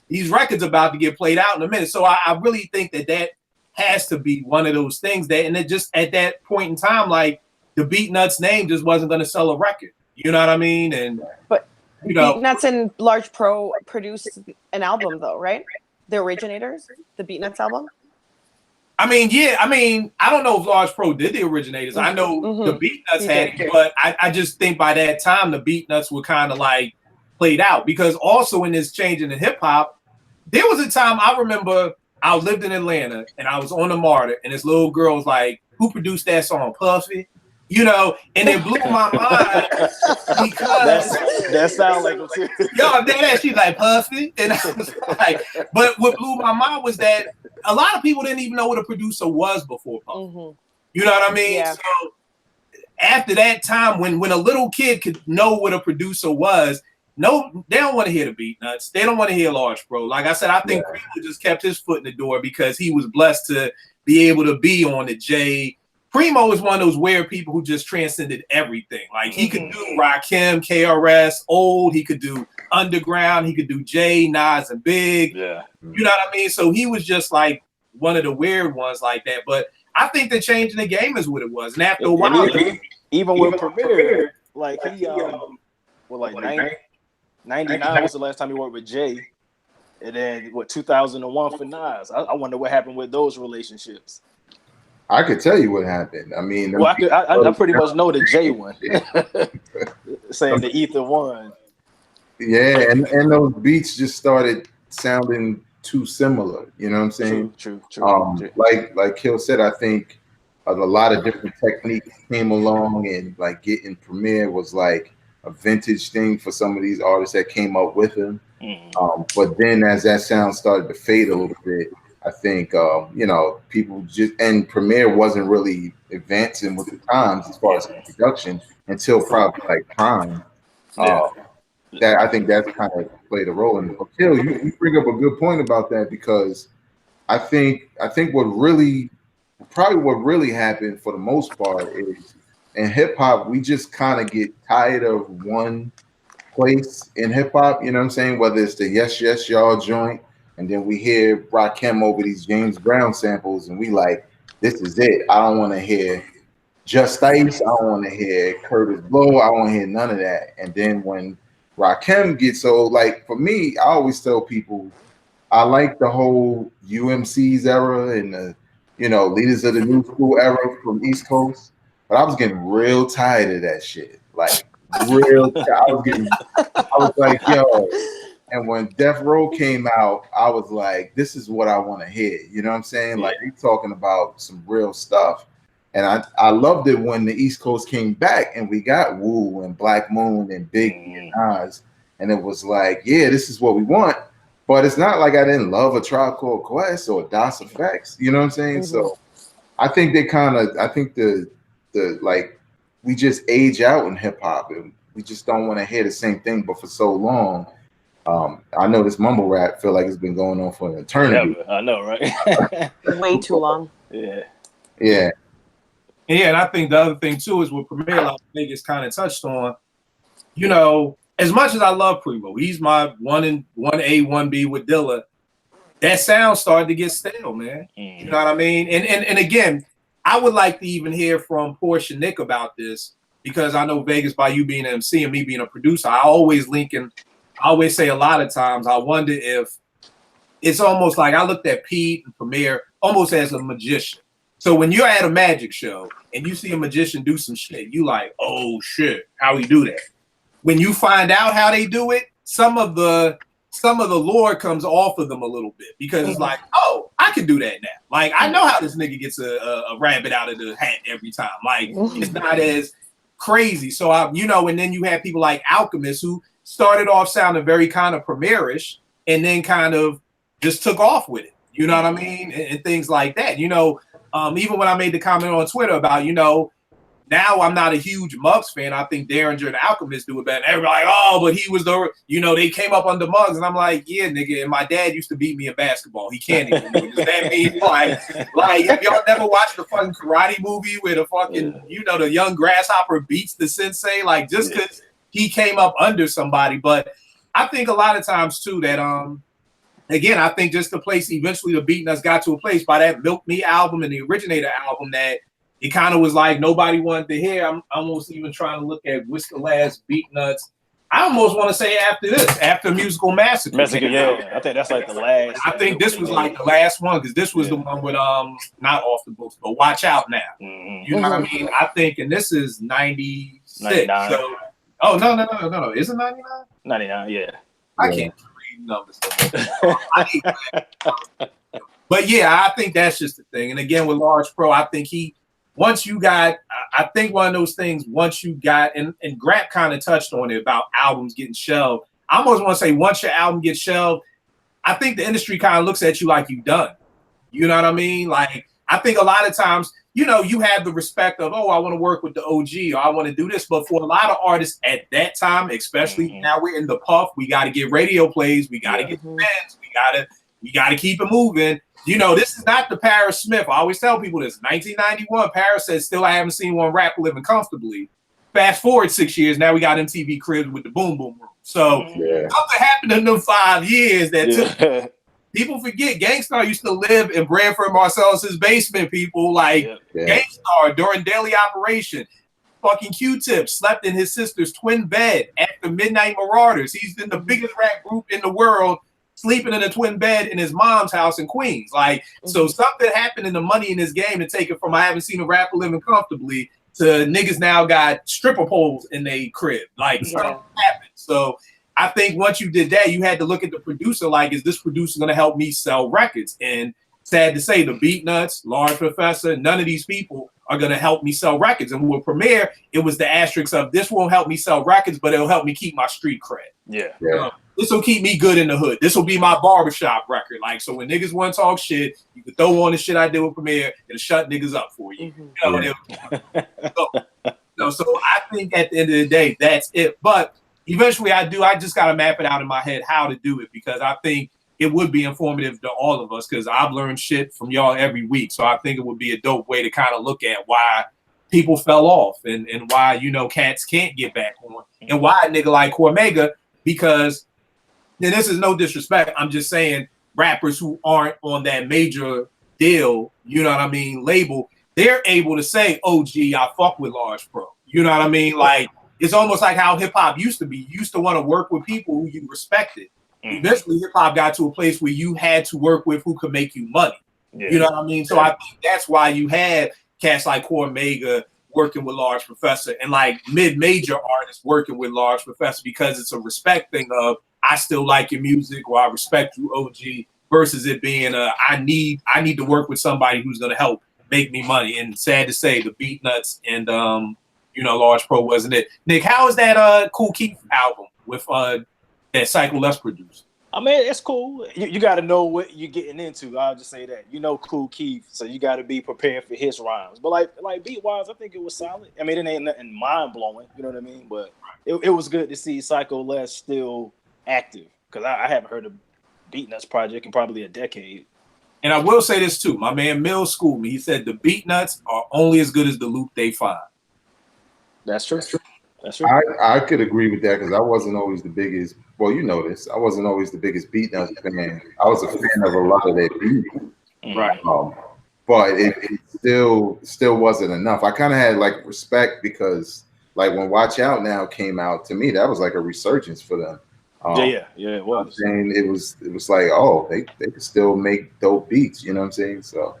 these records about to get played out in a minute. So I really think that has to be one of those things that, and it just at that point in time, like the Beatnuts name just wasn't going to sell a record. You know what I mean? And but you know, Beatnuts and Large Pro produced an album though, right? The Originators, the Beatnuts album. I mean, yeah. I mean, I don't know if Large Pro did the Originators. I know the Beatnuts had it, but I just think by that time the Beatnuts were kind of like played out, because also in this change in the hip hop, there was a time I remember I lived in Atlanta and I was on the MARTA, and this little girl was like, "Who produced that song, Puffy?" You know, and it blew my mind because that sounds like yo, she's like Puffy, and I was like, but what blew my mind was that a lot of people didn't even know what a producer was before Puffy. Mm-hmm. You know what I mean? Yeah. So after that time, when a little kid could know what a producer was, no, they don't want to hear the Beatnuts. They don't want to hear Large Pro. Like I said, I think Primo just kept his foot in the door because he was blessed to be able to be on the J. Primo is one of those weird people who just transcended everything. Like he could do Rakim, KRS, old. He could do underground. He could do J, Nas, and Big. Yeah, you know what I mean. So he was just like one of the weird ones like that. But I think the change in the game is what it was. And after a while, even with Premier, like he like 99 was the last time he worked with Jay, and then 2001 for Nas. I wonder what happened with those relationships. I could tell you what happened. I mean, well, I pretty much know the J one, saying the Ether one. Yeah, and those beats just started sounding too similar. You know what I'm saying? True. Like Hill said, I think a lot of different techniques came along, and like getting Premier was like a vintage thing for some of these artists that came up with him. But then as that sound started to fade a little bit, I think, you know, people just, and Premier wasn't really advancing with the times as far as production until probably like Prime. That I think that's kind of played a role in it. But Kill, you bring up a good point about that, because I think what really happened for the most part is, in hip hop, we just kind of get tired of one place in hip hop. You know what I'm saying? Whether it's the Yes Yes Y'all joint, and then we hear Rakim over these James Brown samples, and we like, this is it. I don't want to hear Just Ice. I don't want to hear Curtis Blow. I don't want to hear none of that. And then when Rakim gets old, like for me, I always tell people, I like the whole UMC's era and the, you know, Leaders of the New School era from East Coast. But I was getting real tired of that shit. Like real tired. I was like, yo. And when Death Row came out, I was like, this is what I want to hear. You know what I'm saying? Like they talking about some real stuff. And I loved it when the East Coast came back and we got Wu and Black Moon and Biggie and Nas. And it was like, yeah, this is what we want. But it's not like I didn't love A Tribe Called Quest or Das Effects. You know what I'm saying? So I think they kind of, I think the like we just age out in hip hop, and we just don't want to hear the same thing, but for so long. I know this mumble rap feel like it's been going on for an eternity. Yeah, I know, right? Way too long. Yeah. Yeah. Yeah, and I think the other thing too is what Premier, like Vegas kind of touched on. You know, as much as I love Primo, he's my 1A, 1B with Dilla. That sound started to get stale, man. You know what I mean? And again, I would like to even hear from Portia Nick about this, because I know Vegas, by you being an MC and me being a producer, I always say a lot of times, I wonder if it's almost like I looked at Pete and Premier almost as a magician. So when you're at a magic show and you see a magician do some shit, you like, oh shit, how he do that? When you find out how they do it, some of the lore comes off of them a little bit, because it's like, oh, I can do that now. Like, I know how this nigga gets a rabbit out of the hat every time. Like, it's not as crazy. So and then you have people like Alchemist, who started off sounding very kind of Premierish and then kind of just took off with it. You know what I mean? And things like that. Even when I made the comment on Twitter about, now I'm not a huge Muggs fan. I think Derringer and Alchemist do it better. And everybody like, oh, but he was they came up under Muggs. And I'm like, yeah, nigga. And my dad used to beat me in basketball. He can't even do it. Does that mean like if y'all never watched the fucking karate movie where the fucking, the young grasshopper beats the sensei, like just because he came up under somebody. But I think a lot of times too that again, I think just the place eventually the Beatnuts got to a place by that Milk Me album and the Originator album that it kind of was like nobody wanted to hear. I'm almost even trying to look at what's the last Beatnuts. I almost want to say after Musical Massacre. Yeah, I think that's like the last. I think this was like the last one, because this was the one with not Off the Books, but Watch Out Now. You know what I mean? I think, and this is 96. 99. So, oh no, is it 99? 99, yeah. I can't read numbers. But yeah, I think that's just the thing. And again, with Large Pro, I think I think one of those things, once you got, and Grap kind of touched on it about albums getting shelved. I almost want to say once your album gets shelved, I think the industry kind of looks at you like you done. You know what I mean? Like, I think a lot of times, you have the respect of, oh, I want to work with the OG, or I want to do this. But for a lot of artists at that time, especially now we're in the puff, we got to get radio plays, we got to get fans, we got to keep it moving. This is not the Paris Smith. I always tell people this. 1991, Paris says, still I haven't seen one rapper living comfortably. Fast forward 6 years, now we got MTV Cribs with the Boom Boom Room. So something happened in them 5 years that took. People forget Gangstar used to live in Branford Marcellus's basement, people. Like, Gangstar during daily operation. Fucking Q-Tip slept in his sister's twin bed after Midnight Marauders. He's in the biggest rap group in the world, sleeping in a twin bed in his mom's house in Queens. Like, so something happened in the money in this game to take it from I haven't seen a rapper living comfortably to niggas now got stripper poles in their crib. Like, something happened. So I think once you did that, you had to look at the producer like, is this producer going to help me sell records? And sad to say, the Beatnuts, Large Professor, none of these people are going to help me sell records. And with Premier, it was the asterisk of, this won't help me sell records, but it'll help me keep my street cred. This will keep me good in the hood. This will be my barbershop record. Like, so when niggas want to talk shit, you can throw on the shit I did with Premier and shut niggas up for you. So I think at the end of the day, that's it. But eventually I just got to map it out in my head how to do it, because I think it would be informative to all of us, because I've learned shit from y'all every week. So I think it would be a dope way to kind of look at why people fell off and why, cats can't get back on, and why a nigga like Cormega, because, and this is no disrespect, I'm just saying rappers who aren't on that major deal, label, they're able to say, oh, gee, I fuck with Large Pro. You know what I mean? Like, it's almost like how hip hop used to be. You used to want to work with people who you respected. Eventually, hip hop got to a place where you had to work with who could make you money. You know what I mean? So I think that's why you had cats like Cormega working with Large Professor and like mid-major artists working with Large Professor, because it's a respect thing of, I still like your music, or I respect you, OG, versus it being I need to work with somebody who's going to help make me money. And sad to say, the Beatnuts and Large Pro wasn't it. Nick, how is that Kool Keith album with that Psycho Les produced? I mean, it's cool. You got to know what you're getting into. I'll just say that. You know, Kool Keith, so you got to be prepared for his rhymes. But like beat wise, I think it was solid. I mean, it ain't nothing mind blowing. You know what I mean? But it was good to see Psycho Les still active because I haven't heard of Beatnuts project in probably a decade. And I will say this too. My man Mills schooled me. He said the Beatnuts are only as good as the loop they find. That's true. That's true. I could agree with that because I wasn't always the biggest. Well, you know this. I wasn't always the biggest Beatnuts fan. I was a fan of a lot of their beats, Right. but it still wasn't enough. I kind of had like respect because like when Watch Out Now came out, to me that was like a resurgence for them. Yeah, it was. And it was like, oh, they could still make dope beats. You know what I'm saying? So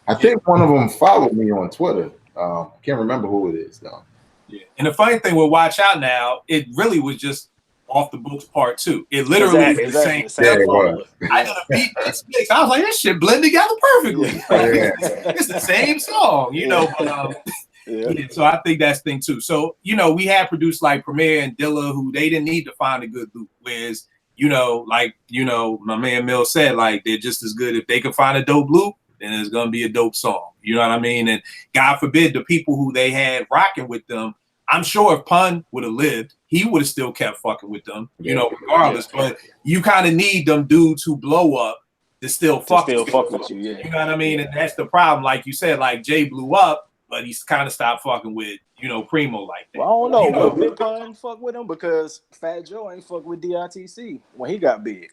I think one of them followed me on Twitter. Can't remember who it is though. Yeah. And the funny thing with Watch Out Now, it really was just off the books part 2. It literally is the same. Yeah, it was. I did a beat mix. I was like, this shit blend together perfectly. It's the same song, you know. But, yeah, so I think that's the thing too. So, you know, we had produced like Premier and Dilla who they didn't need to find a good loop. Whereas, you know, like, you know, my man Mill said, like, they're just as good. If they can find a dope loop, then it's gonna be a dope song. You know what I mean? And God forbid the people who they had rocking with them, I'm sure if Pun would have lived, he would have still kept fucking with them, you know, regardless. But you kind of need them dudes who blow up to still fuck with you. Yeah. You know what I mean? And that's the problem. Like you said, like Jay blew up, but he's kind of stopped fucking with, you know, Primo like that. Well, I don't know, you know? but Big Pun fuck with him because Fat Joe ain't fuck with DITC when he got big.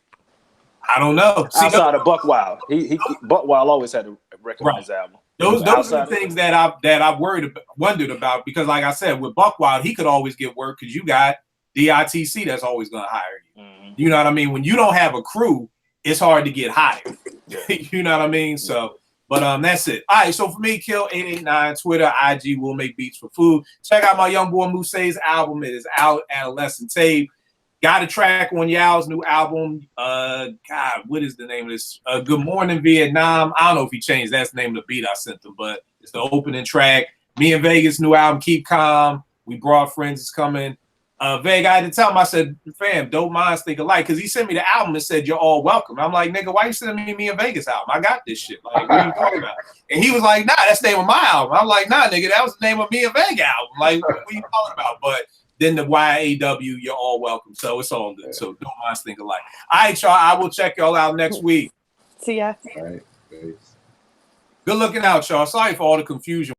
I don't know. See, outside of Buck Wild, he Buck Wild always had a record on his album. Those are the things that I wondered about because, like I said, with Buck Wild, he could always get work because you got DITC that's always going to hire you. Mm-hmm. You know what I mean? When you don't have a crew, it's hard to get hired. You know what I mean? So, but that's it. All right. So for me, Kill 889 Twitter, IG. Will Make Beats for Food. Check out my young boy Muse's album. It is out. Adolescent Tape. Got a track on Yao's new album. God, what is the name of this? Good Morning Vietnam. I don't know if he changed. That's the name of the beat I sent him, but it's the opening track. Me and Vegas' new album, Keep Calm. We Brought Friends is coming. Vega, I had to tell him, I said, fam, dope minds think alike. Because he sent me the album and said, you're all welcome. I'm like, nigga, why you sending me and Vegas album? I got this shit. Like, what are you talking about? And he was like, nah, that's the name of my album. I'm like, nah, nigga, that was the name of me and Vega album. Like, what are you talking about? But then the YAW, you're all welcome. So it's all good. So don't mind think alike. All right, y'all. I will check y'all out next week. See ya. All right. Thanks. Good looking out, y'all. Sorry for all the confusion.